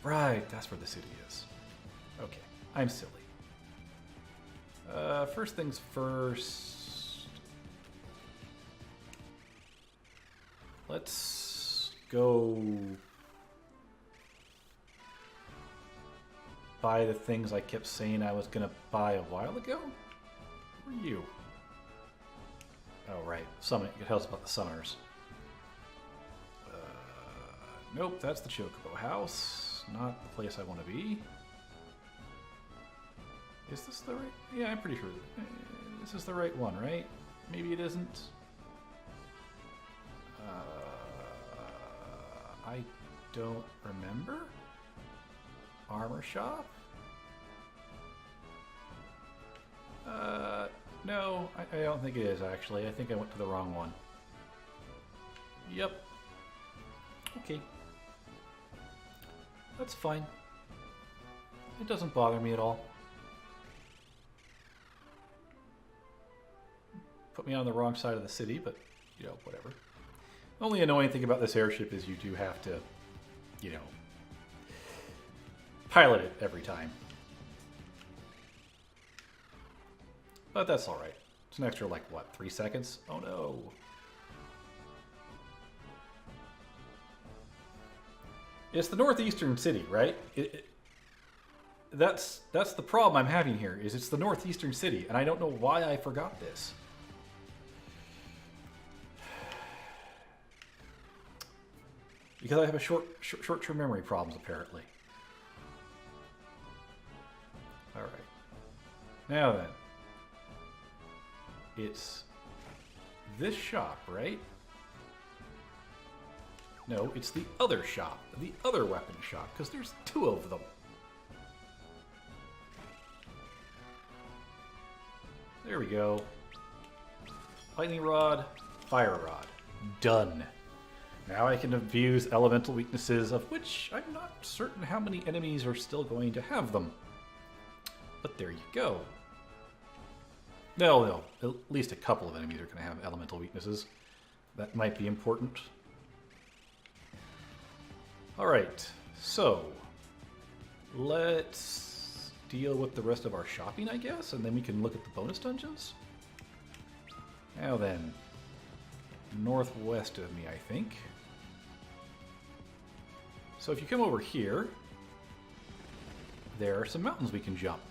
Right, that's where the city is. Okay, I'm silly. First things first. Let's go buy the things I kept saying I was going to buy a while ago. Where are you? Oh, right. Summon. It tells us about the summoners. Nope, that's the Chocobo House. Not the place I want to be. Is this the right? Yeah, I'm pretty sure. This is the right one, right? Maybe it isn't. I don't remember. Armor shop? No, I don't think it is actually. I think I went to the wrong one. Yep. Okay. That's fine. It doesn't bother me at all. Put me on the wrong side of the city, but, you know, whatever. The only annoying thing about this airship is you do have to, you know, pilot it every time. But that's alright. It's an extra, like, what, 3 seconds? Oh no. It's the northeastern city, right? That's the problem I'm having here, is it's the northeastern city, and I don't know why I forgot this. Because I have a short-term memory problems, apparently. All right. Now then. It's this shop, right? No, it's the other shop. The other weapon shop, because there's 2 of them. There we go. Lightning Rod, Fire Rod. Done. Now I can abuse elemental weaknesses, of which I'm not certain how many enemies are still going to have them. But there you go. No, at least a couple of enemies are going to have elemental weaknesses. That might be important. Alright, so let's deal with the rest of our shopping, I guess, and then we can look at the bonus dungeons. Now then, northwest of me, I think. So if you come over here, there are some mountains we can jump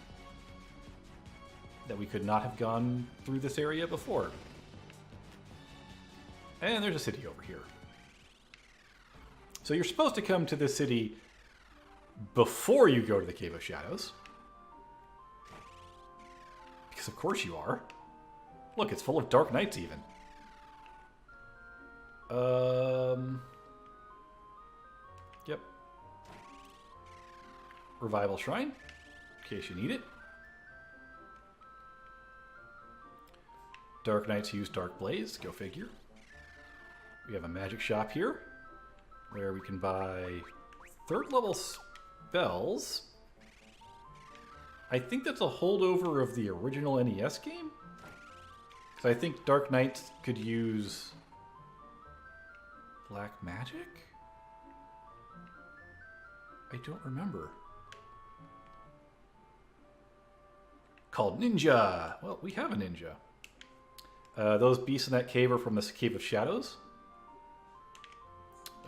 that we could not have gone through this area before. And there's a city over here. So you're supposed to come to this city before you go to the Cave of Shadows. Because of course you are. Look, it's full of Dark Knights even. Yep. Revival Shrine, in case you need it. Dark Knights use Dark Blaze, go figure. We have a magic shop here, where we can buy 3rd level spells. I think that's a holdover of the original NES game. So I think Dark Knights could use black magic? I don't remember. Called Ninja. Well, we have a ninja. Those beasts in that cave are from the Cave of Shadows.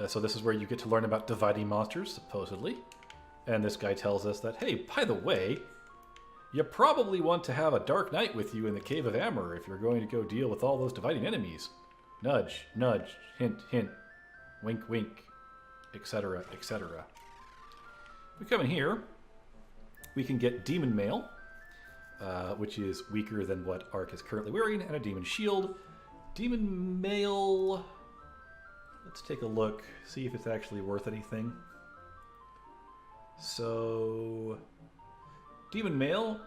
So this is where you get to learn about dividing monsters, supposedly. And this guy tells us that, hey, by the way, you probably want to have a Dark Knight with you in the Cave of Amur if you're going to go deal with all those dividing enemies. Nudge, nudge, hint, hint, wink, wink, etc., etc. We come in here, we can get Demon Mail, which is weaker than what Ark is currently wearing, and a Demon Shield. Demon Mail, let's take a look, see if it's actually worth anything. So, Demon Mail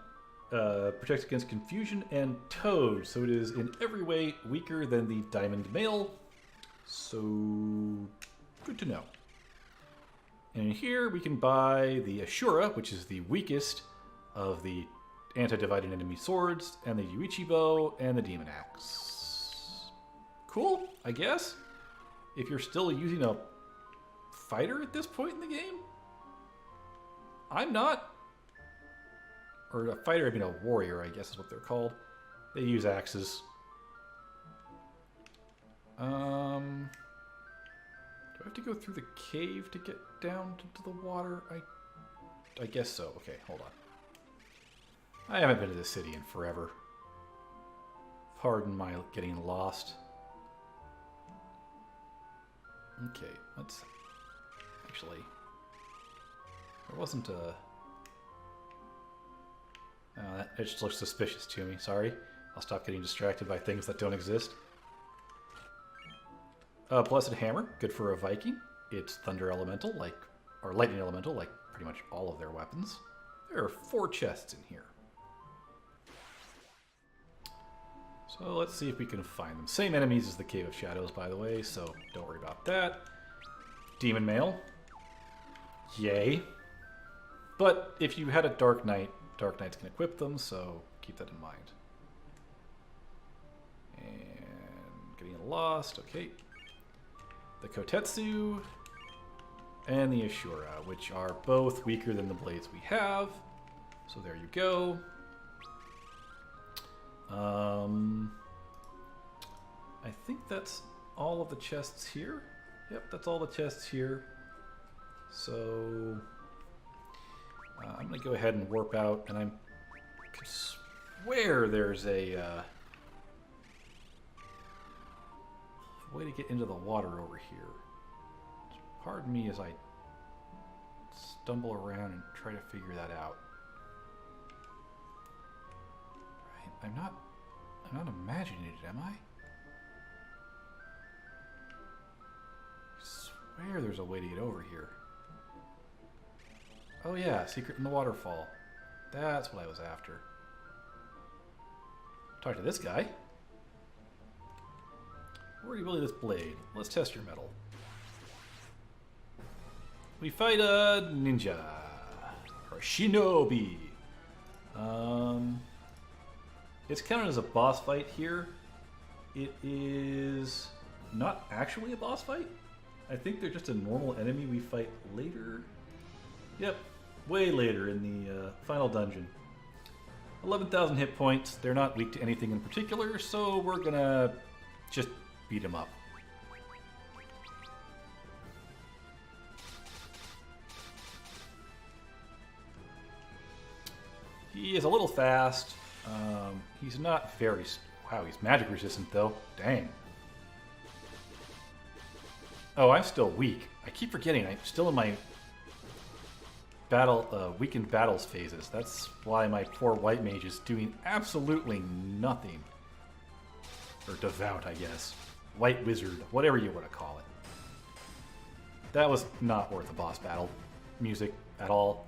protects against confusion and toad, so it is in every way weaker than the Diamond Mail. So, good to know. And here we can buy the Ashura, which is the weakest of the anti-dividing enemy swords, and the Yuichi Bow, and the Demon Axe. Cool, I guess. If you're still using a fighter at this point in the game? I'm not. Or a fighter, I mean a warrior, I guess is what they're called. They use axes. Do I have to go through the cave to get down to the water? I guess so. Okay, hold on. I haven't been to this city in forever. Pardon my getting lost. Okay, let's... Actually... There wasn't a... Oh, that just looks suspicious to me. Sorry. I'll stop getting distracted by things that don't exist. Blessed Hammer, good for a Viking. It's Thunder Elemental, like... Or Lightning Elemental, like pretty much all of their weapons. There are 4 chests in here. So let's see if we can find them. Same enemies as the Cave of Shadows, by the way, so don't worry about that. Demon Mail. Yay. But if you had a Dark Knight, Dark Knights can equip them, so keep that in mind. And getting lost, okay. The Kotetsu and the Ashura, which are both weaker than the blades we have. So there you go. I think that's all of the chests here. Yep, that's all the chests here. So I'm going to go ahead and warp out, and I could swear there's a way to get into the water over here. Pardon me as I stumble around and try to figure that out. Right, I'm not imagining it, am I? I swear there's a way to get over here. Oh yeah, secret in the waterfall. That's what I was after. Talk to this guy. Where are you really this blade? Let's test your metal. We fight a ninja. Or a shinobi. It's counted as a boss fight here. It is not actually a boss fight. I think they're just a normal enemy we fight later. Yep, way later in the final dungeon. 11,000 hit points. They're not weak to anything in particular, so we're gonna just beat him up. He is a little fast. He's not very... Wow, he's magic resistant though. Dang. Oh, I'm still weak. I keep forgetting. I'm still in my battle, weakened battles phases. That's why my poor white mage is doing absolutely nothing. Or devout, I guess. White wizard, whatever you want to call it. That was not worth a boss battle music at all.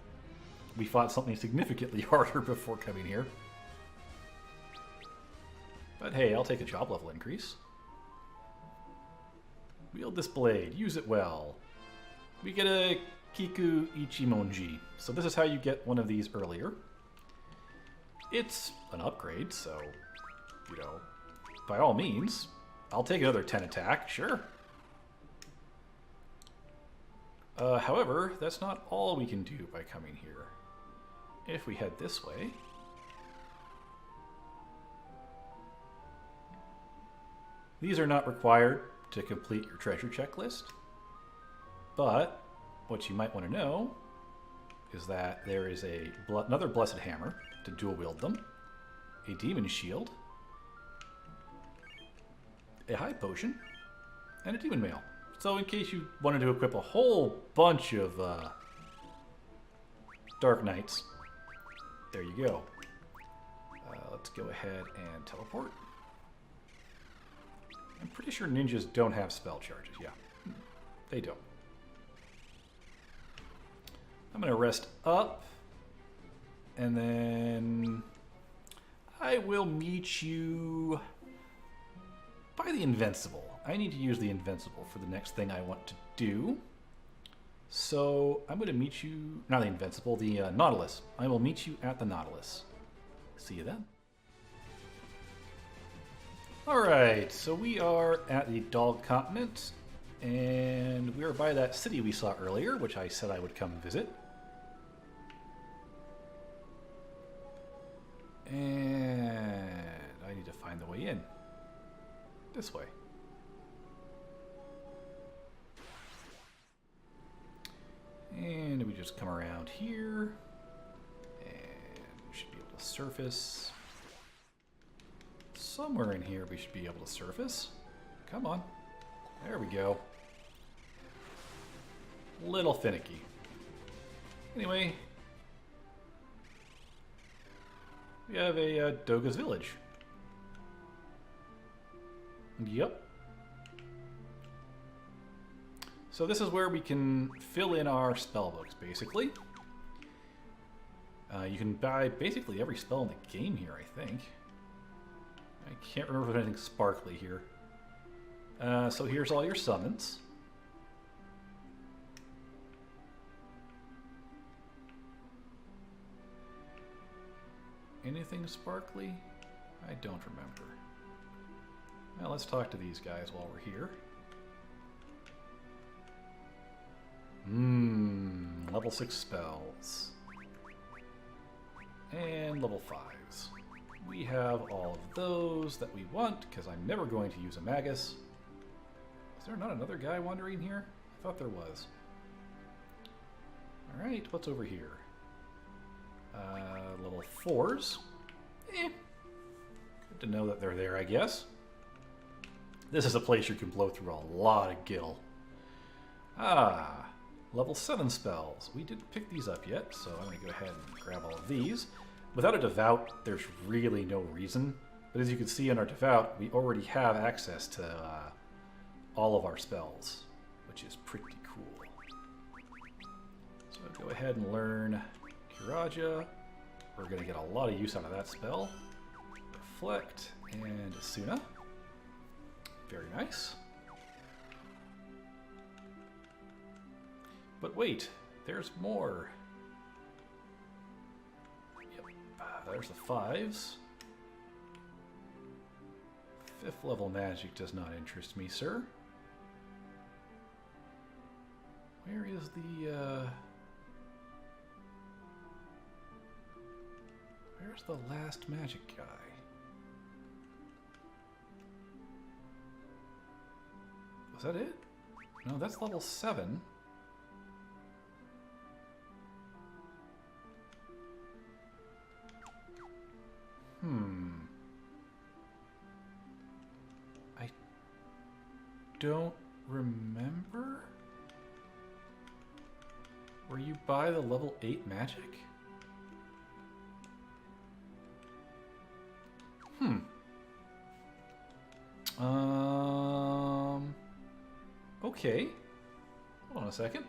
We fought something significantly harder before coming here. But hey, I'll take a job level increase. Wield this blade. Use it well. We get a Kiku Ichimonji. So this is how you get one of these earlier. It's an upgrade, so, you know, by all means. I'll take another 10 attack, sure. However, that's not all we can do by coming here. If we head this way... These are not required to complete your treasure checklist, but what you might want to know is that there is another Blessed Hammer to dual wield them, a Demon Shield, a High Potion, and a Demon Mail. So in case you wanted to equip a whole bunch of Dark Knights, there you go. Let's go ahead and teleport. I'm pretty sure ninjas don't have spell charges. Yeah, they don't. I'm going to rest up, and then I will meet you by the Invincible. I need to use the Invincible for the next thing I want to do. So I'm going to meet you, not the Invincible, the Nautilus. I will meet you at the Nautilus. See you then. Alright, so we are at the Dog Continent, and we are by that city we saw earlier, which I said I would come visit. And I need to find the way in. This way. And we just come around here, and we should be able to surface. Somewhere in here we should be able to surface. Come on. There we go. Little finicky. Anyway, we have a Doga's Village. Yep. So this is where we can fill in our spell books, basically. You can buy basically every spell in the game here, I think. I can't remember if there's anything sparkly here. So here's all your summons. Anything sparkly? I don't remember. Now let's talk to these guys while we're here. Level 6 spells. And level 5s. We have all of those that we want, because I'm never going to use a Magus. Is there not another guy wandering here? I thought there was. Alright, what's over here? Level 4s. Good to know that they're there, I guess. This is a place you can blow through a lot of gil. Level 7 spells. We didn't pick these up yet, so I'm going to go ahead and grab all of these. Without a Devout, there's really no reason. But as you can see in our Devout, we already have access to all of our spells, which is pretty cool. So I'll go ahead and learn Kiraja. We're going to get a lot of use out of that spell. Reflect and Asuna. Very nice. But wait, there's more. Yep, there's the 5s. 5th level magic does not interest me, sir. Where is the, where's the last magic guy? Was that it? No, that's level 7. I don't remember. Were you by the level 8 magic? Okay. Hold on a second.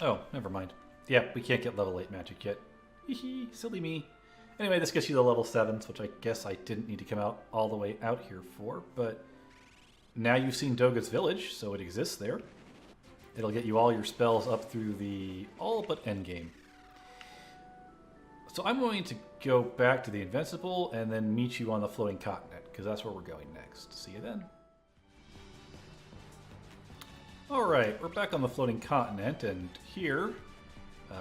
Oh, never mind. Yeah, we can't get level 8 magic yet. Hee silly me. Anyway, this gets you the level 7s, which I guess I didn't need to come out all the way out here for, but now you've seen Doga's Village, so it exists there. It'll get you all your spells up through the all but endgame. So I'm going to go back to the Invincible and then meet you on the Floating Continent, because that's where we're going next. See you then. Alright, we're back on the Floating Continent, and here,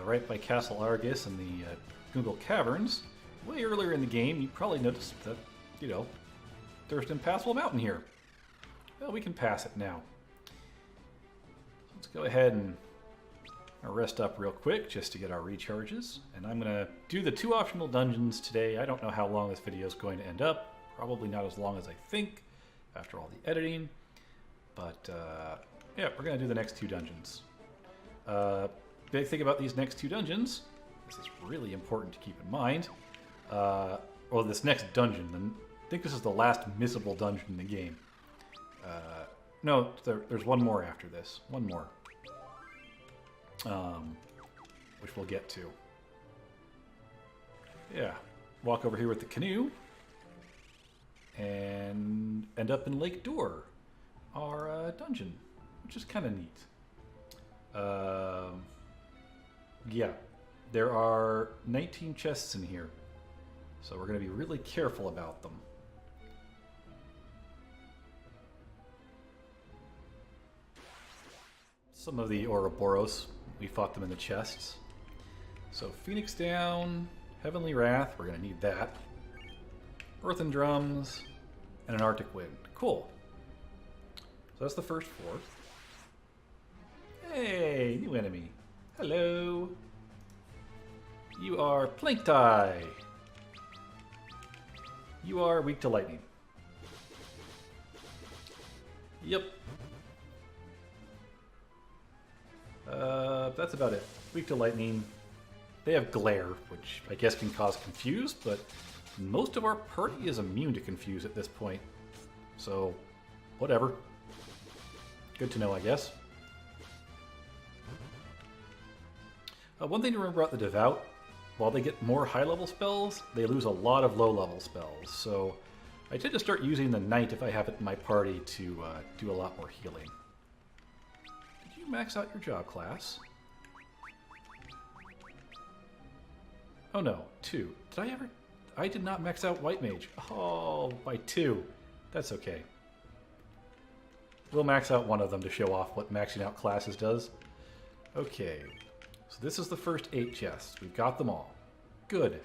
right by Castle Argus and the Google Caverns, way earlier in the game, you probably noticed that, you know, there's an impassable mountain here. Well, we can pass it now. Let's go ahead and rest up real quick just to get our recharges. And I'm going to do the 2 optional dungeons today. I don't know how long this video is going to end up. Probably not as long as I think after all the editing. But yeah, we're going to do the next 2 dungeons. Big thing about these next 2 dungeons, this is really important to keep in mind. Well, this next dungeon, I think this is the last missable dungeon in the game. No, there's one more after this. One more. Which we'll get to. Yeah. Walk over here with the canoe. And end up in Lake Door. Our dungeon. Which is kind of neat. Yeah. There are 19 chests in here. So we're going to be really careful about them. Some of the Ouroboros, we fought them in the chests. So Phoenix Down, Heavenly Wrath, we're going to need that. Earthen Drums, and an Arctic Wind. Cool. So that's the first 4. Hey, new enemy. Hello. You are Planktai. You are weak to lightning. Yep. That's about it. Weak to lightning. They have glare, which I guess can cause confuse, but most of our party is immune to confuse at this point. So, whatever. Good to know, I guess. One thing to remember about the Devout, while they get more high-level spells, they lose a lot of low-level spells. So, I tend to start using the Knight if I have it in my party to do a lot more healing. Did you max out your job class? Oh no, 2. Did I ever? I did not max out White Mage. Oh, by 2. That's okay. We'll max out one of them to show off what maxing out classes does. Okay, so this is the first 8 chests. We've got them all. Good.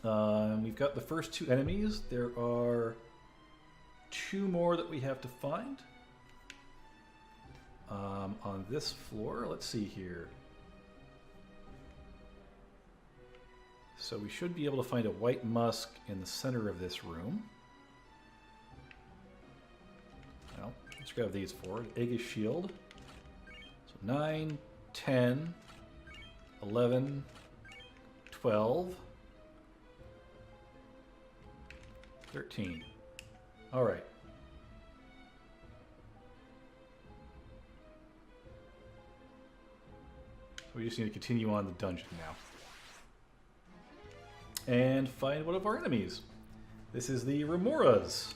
We've got the first 2 enemies. There are 2 more that we have to find. On this floor, let's see here. So we should be able to find a white musk in the center of this room. Well, let's grab these 4. Aegis Shield. So 9, 10, 11, 12, 13. All right. So we just need to continue on the dungeon now. And find one of our enemies. This is the Remoras.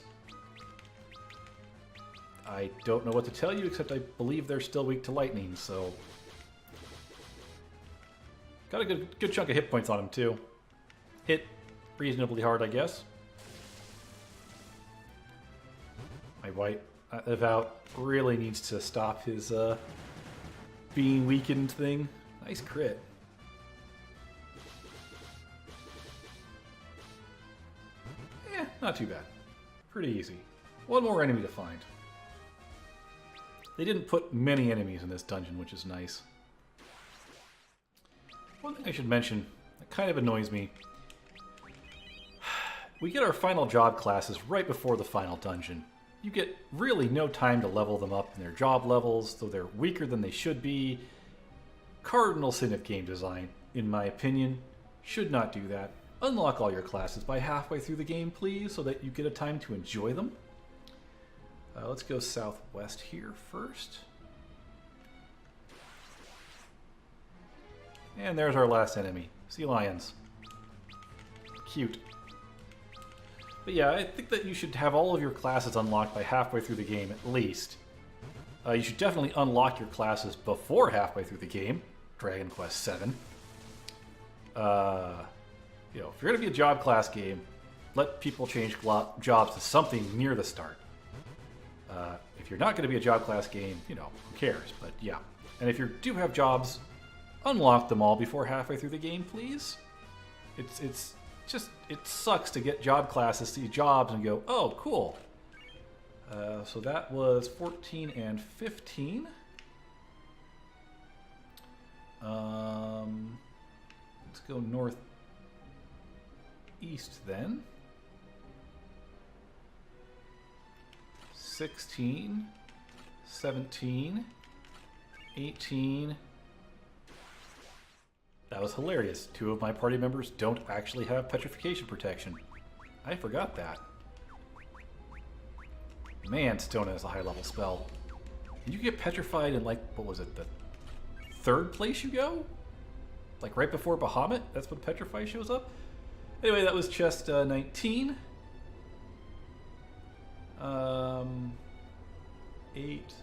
I don't know what to tell you, except I believe they're still weak to lightning, so... Got a good chunk of hit points on him, too. Hit reasonably hard, I guess. My white Devout really needs to stop his being weakened thing. Nice crit. Not too bad. Pretty easy. One more enemy to find. They didn't put many enemies in this dungeon, which is nice. One thing I should mention that kind of annoys me. We get our final job classes right before the final dungeon. You get really no time to level them up in their job levels, though they're weaker than they should be. Cardinal sin of game design, in my opinion. Should not do that. Unlock all your classes by halfway through the game, please, so that you get a time to enjoy them. Let's go southwest here first. And there's our last enemy, Sea Lions. Cute. But yeah, I think that you should have all of your classes unlocked by halfway through the game at least. You should definitely unlock your classes before halfway through the game. Dragon Quest VII. You know, if you're going to be a job class game, let people change jobs to something near the start. If you're not going to be a job class game, you know, who cares? But yeah. And if you do have jobs, unlock them all before halfway through the game, please. It's just, it sucks to get job classes, see jobs, and go, oh, cool. So that was 14 and 15. Let's go northeast then. 16, 17, 18. That was hilarious. 2 of my party members don't actually have petrification protection. I forgot that. Man, Stone has a high level spell. And you get petrified in, like, what was it, the 3rd place you go? Like right before Bahamut? That's when Petrify shows up? Anyway, that was chest 19. 8.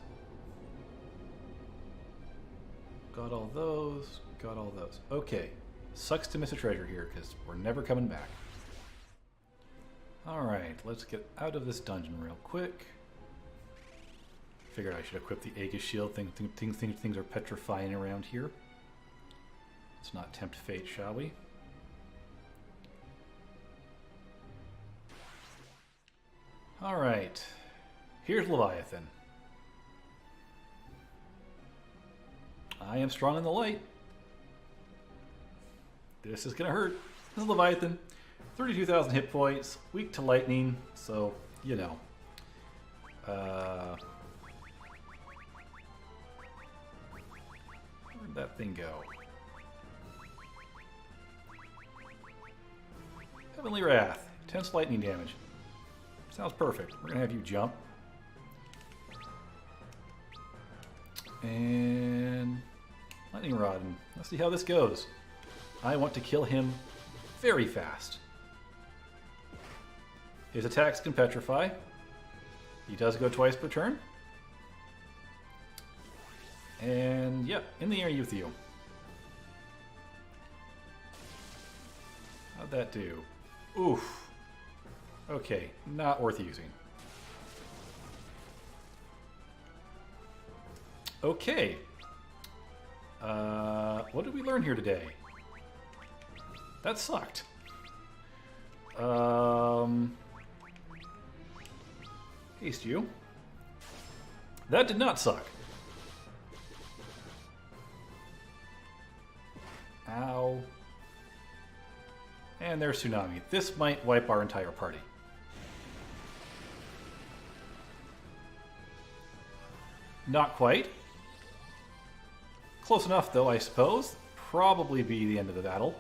Got all those. Got all those. Okay. Sucks to miss a treasure here because we're never coming back. Alright, let's get out of this dungeon real quick. Figured I should equip the Aegis Shield. Things are petrifying around here. Let's not tempt fate, shall we? Alright. Here's Leviathan. I am strong in the light. This is gonna hurt. This is Leviathan. 32,000 hit points, weak to lightning, so, you know. Where'd that thing go? Heavenly Wrath, intense lightning damage. Sounds perfect. We're gonna have you jump. And lightning rod. And let's see how this goes. I want to kill him very fast. His attacks can petrify. He does go twice per turn. And yep, in the air with you. How'd that do? Oof. Okay, not worth using. Okay. What did we learn here today? That sucked. Haste you. That did not suck. Ow. And there's Tsunami. This might wipe our entire party. Not quite. Close enough, though, I suppose. Probably be the end of the battle.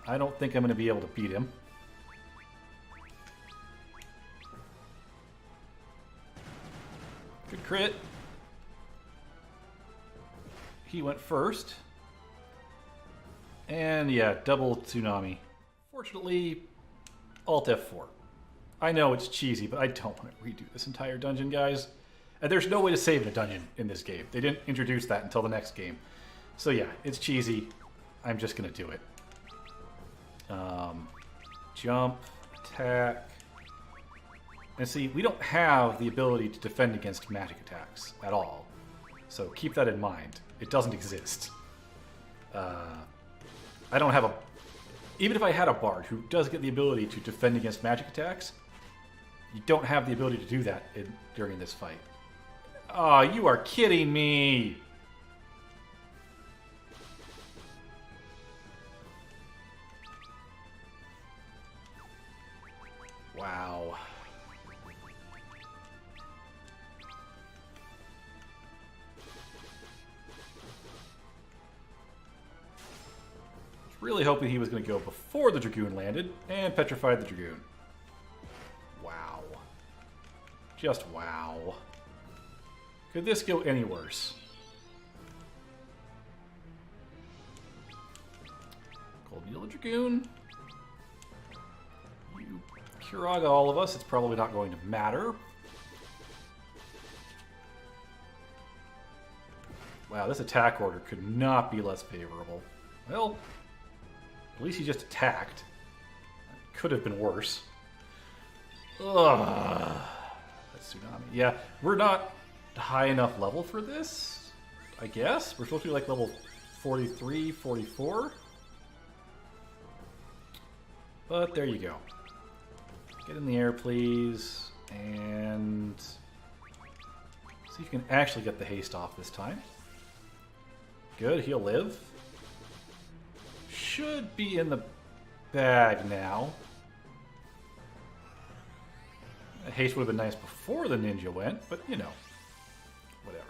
I don't think I'm going to be able to beat him. Good crit. He went first. And yeah, double Tsunami. Fortunately, Alt F4. I know it's cheesy, but I don't want to redo this entire dungeon, guys. And there's no way to save in a dungeon in this game. They didn't introduce that until the next game. So yeah, it's cheesy. I'm just going to do it. Jump, attack. And see, we don't have the ability to defend against magic attacks at all. So keep that in mind. It doesn't exist. I don't have a... Even if I had a bard who does get the ability to defend against magic attacks, you don't have the ability to do that during this fight. Oh, you are kidding me! Wow. Really hoping he was going to go before the Dragoon landed, and petrified the Dragoon. Wow. Just wow. Could this go any worse? Cold Needle Dragoon. You Curaga all of us, it's probably not going to matter. Wow, this attack order could not be less favorable. Well, at least he just attacked. Could have been worse. Ugh. That's Tsunami. Yeah, we're not high enough level for this, I guess. We're supposed to be like level 43, 44. But there you go. Get in the air, please. And see if you can actually get the haste off this time. Good, he'll live. Should be in the bag now. Haste would have been nice before the ninja went, but you know, whatever.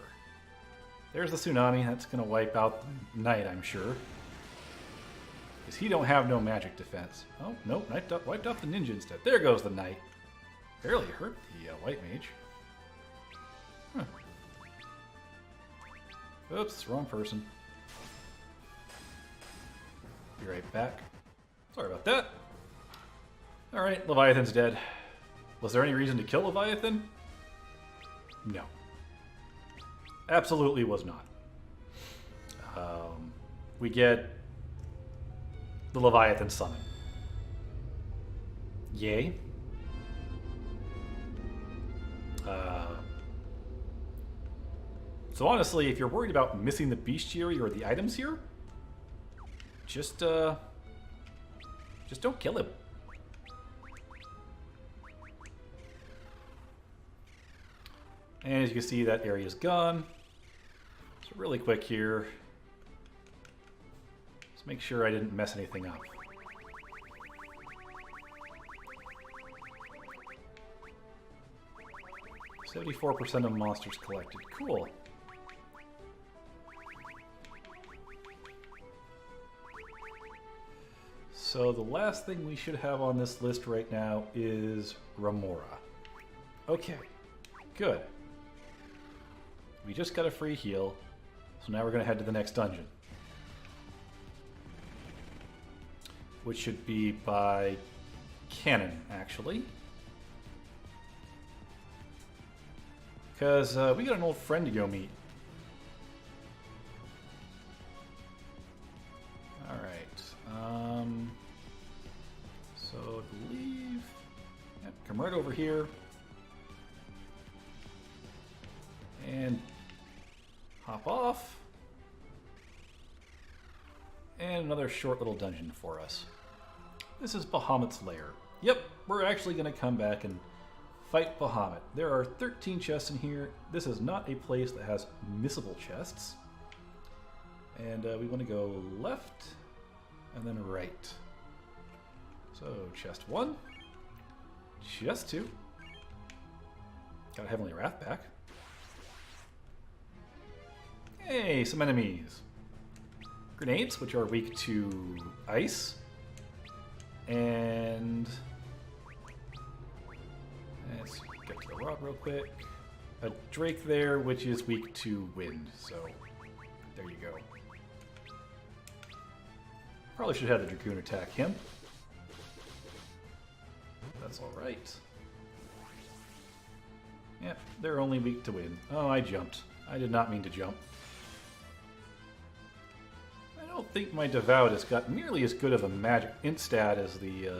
There's the Tsunami. That's going to wipe out the Knight, I'm sure. Because he don't have no magic defense. Oh, nope, Knight wiped out the ninja instead. There goes the Knight. Barely hurt the White Mage. Huh. Oops, wrong person. Be right back. Sorry about that. Alright, Leviathan's dead. Was there any reason to kill Leviathan? No. Absolutely was not. We get the Leviathan summon. Yay. So honestly, if you're worried about missing the bestiary or the items here, just don't kill him. And as you can see, that area's gone. So really quick here, let's make sure I didn't mess anything up. %74% of monsters collected. Cool. So the last thing we should have on this list right now is Remora. Okay, good. We just got a free heal, so now we're going to head to the next dungeon. Which should be by Cannon, actually. Because we got an old friend to go meet. Alright. So I believe... Yep, come right over here. And hop off. And another short little dungeon for us. This is Bahamut's lair. Yep, we're actually going to come back and fight Bahamut. There are 13 chests in here. This is not a place that has missable chests. And we want to go left and then right. So chest 1, chest 2. Got a Heavenly Wrath back. Hey, some enemies. Grenades, which are weak to ice. And let's get to the rod real quick. A Drake there, which is weak to wind. So there you go. Probably should have the Dragoon attack him. That's alright. Yep, they're only weak to wind. Oh, I jumped. I did not mean to jump. I don't think my Devout has got nearly as good of a magic instat as the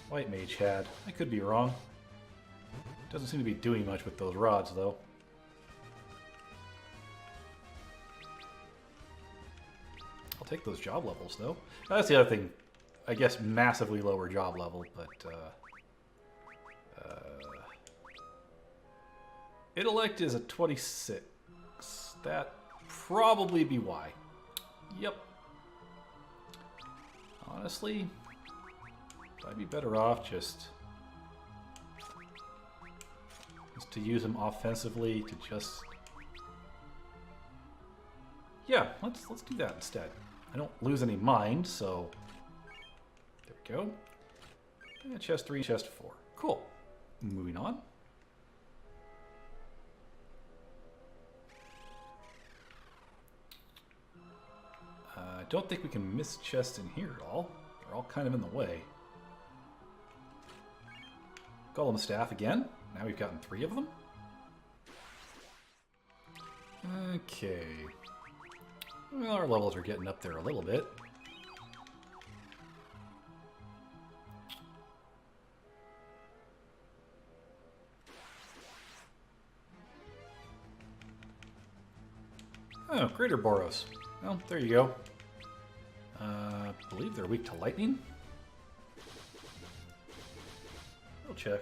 White Mage had. I could be wrong. Doesn't seem to be doing much with those rods, though. I'll take those job levels, though. That's the other thing. I guess massively lower job level, but Intellect is a 26. That probably be why. Yep. Honestly, I'd be better off just to use him offensively to just... Yeah, let's do that instead. I don't lose any mind, so there we go. And chest 3, chest 4. Cool. Moving on. don't think we can miss chests in here at all. They're all kind of in the way. Golem staff again. Now we've gotten 3 of them. Okay. Well, our levels are getting up there a little bit. Oh, Greater Boros. Well, there you go. I believe they're weak to lightning. I'll check.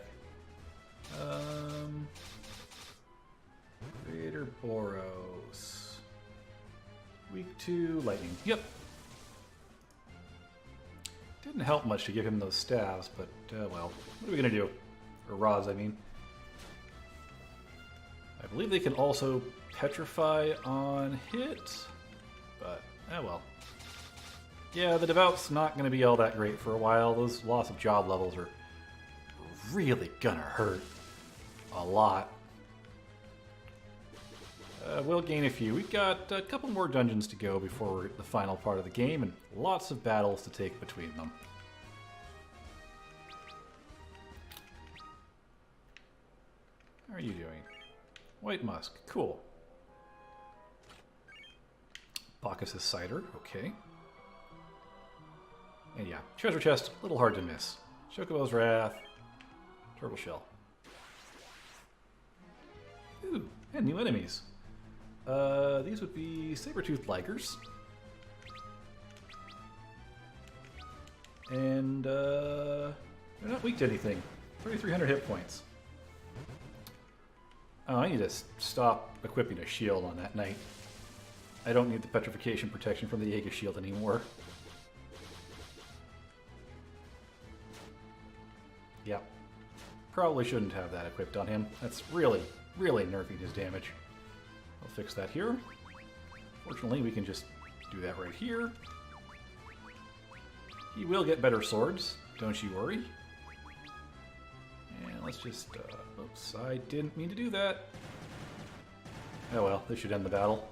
Greater Boros. Weak to lightning. Yep. Didn't help much to give him those staves, but, well, what are we going to do? Or rods, I mean. I believe they can also petrify on hit, but, oh well. Yeah, the Devout's not going to be all that great for a while. Those loss of job levels are really gonna hurt a lot. We'll gain a few. We've got a couple more dungeons to go before we're at the final part of the game, and lots of battles to take between them. How are you doing? White Musk, cool. Bacchus' Cider, okay. And yeah, treasure chest, a little hard to miss. Chocobo's Wrath, Turtle Shell. Ooh, and new enemies. These would be saber-toothed ligers. And, they're not weak to anything. 3,300 hit points. Oh, I need to stop equipping a shield on that knight. I don't need the petrification protection from the Aegis shield anymore. Yep. Probably shouldn't have that equipped on him. That's really, really nerfing his damage. I'll fix that here. Fortunately, we can just do that right here. He will get better swords, don't you worry. And let's just, oops, I didn't mean to do that. Oh well, this should end the battle.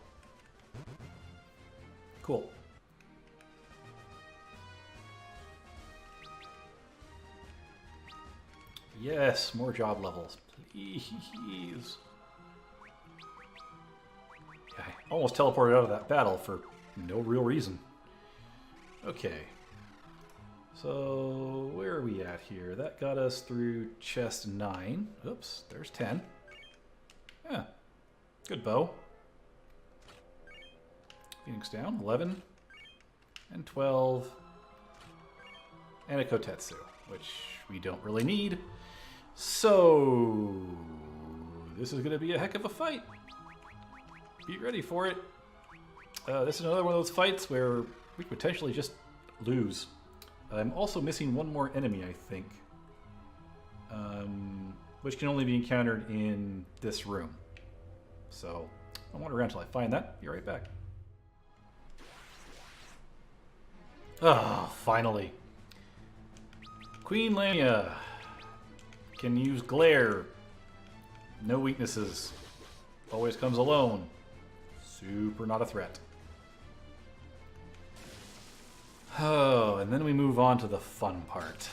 Cool. Yes, more job levels, please. Yeah, I almost teleported out of that battle for no real reason. Okay. So, where are we at here? That got us through chest 9. Oops, there's 10. Yeah, good bow. Phoenix down, 11. And 12. And a Kotetsu, which we don't really need. So, this is going to be a heck of a fight. Be ready for it. This is another one of those fights where we could potentially just lose. I'm also missing one more enemy, I think. Which can only be encountered in this room. So, I'll wander around until I find that. Be right back. Oh, finally. Queen Lamia can use glare. No weaknesses. Always comes alone. Super not a threat. Oh, and then we move on to the fun part.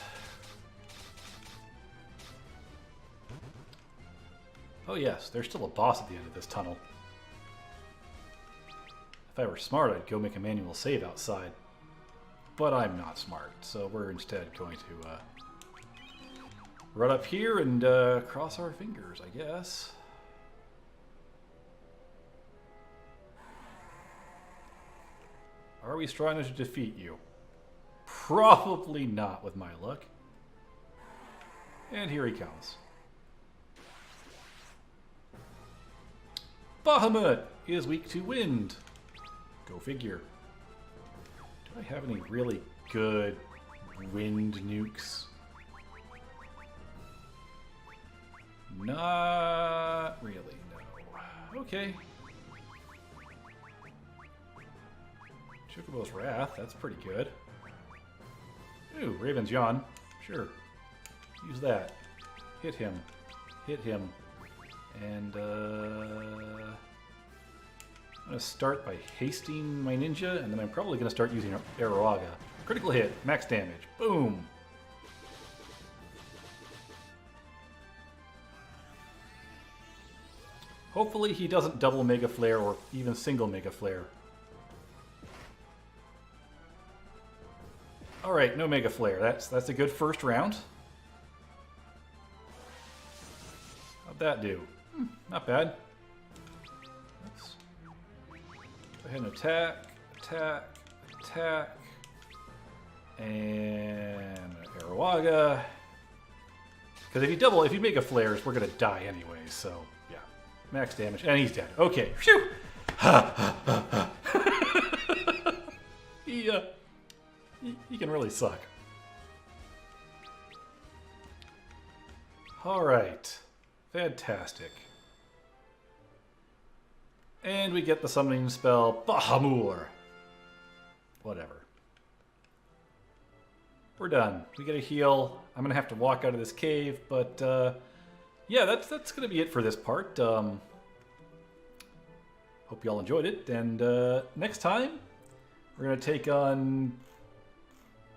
Oh yes, there's still a boss at the end of this tunnel. If I were smart, I'd go make a manual save outside. But I'm not smart, so we're instead going to run up here and cross our fingers, I guess. Are we strong enough to defeat you? Probably not with my luck. And here he comes. Bahamut is weak to wind. Go figure. Do I have any really good wind nukes? Not really, no. Okay. Chocobo's Wrath, that's pretty good. Ooh, Raven's Yawn. Sure. Use that. Hit him. Hit him. And, I'm going to start by hasting my ninja, and then I'm probably going to start using Aroaga. Critical hit, max damage. Boom! Hopefully he doesn't double Mega Flare or even single Mega Flare. Alright, no Mega Flare. That's a good first round. How'd that do? Not bad. Let's go ahead and attack, attack, attack. And Aroaga. Because if you make a flares, we're gonna die anyway, so yeah. Max damage. And he's dead. Okay. Phew! He can really suck. Alright. Fantastic. And we get the summoning spell Bahamur. Whatever. We're done. We get a heal. I'm gonna have to walk out of this cave, but yeah, that's gonna be it for this part. Hope y'all enjoyed it, and next time we're gonna take on,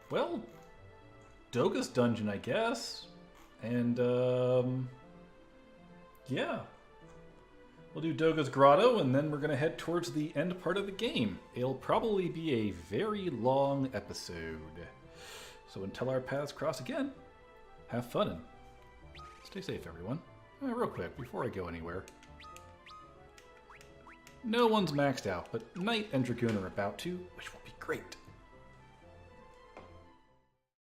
well, Doga's dungeon, I guess, and yeah, we'll do Doga's Grotto, and then we're gonna head towards the end part of the game. It'll probably be a very long episode. So until our paths cross again, have fun and stay safe, everyone. Real quick, before I go anywhere. No one's maxed out, but Knight and Dragoon are about to, which will be great.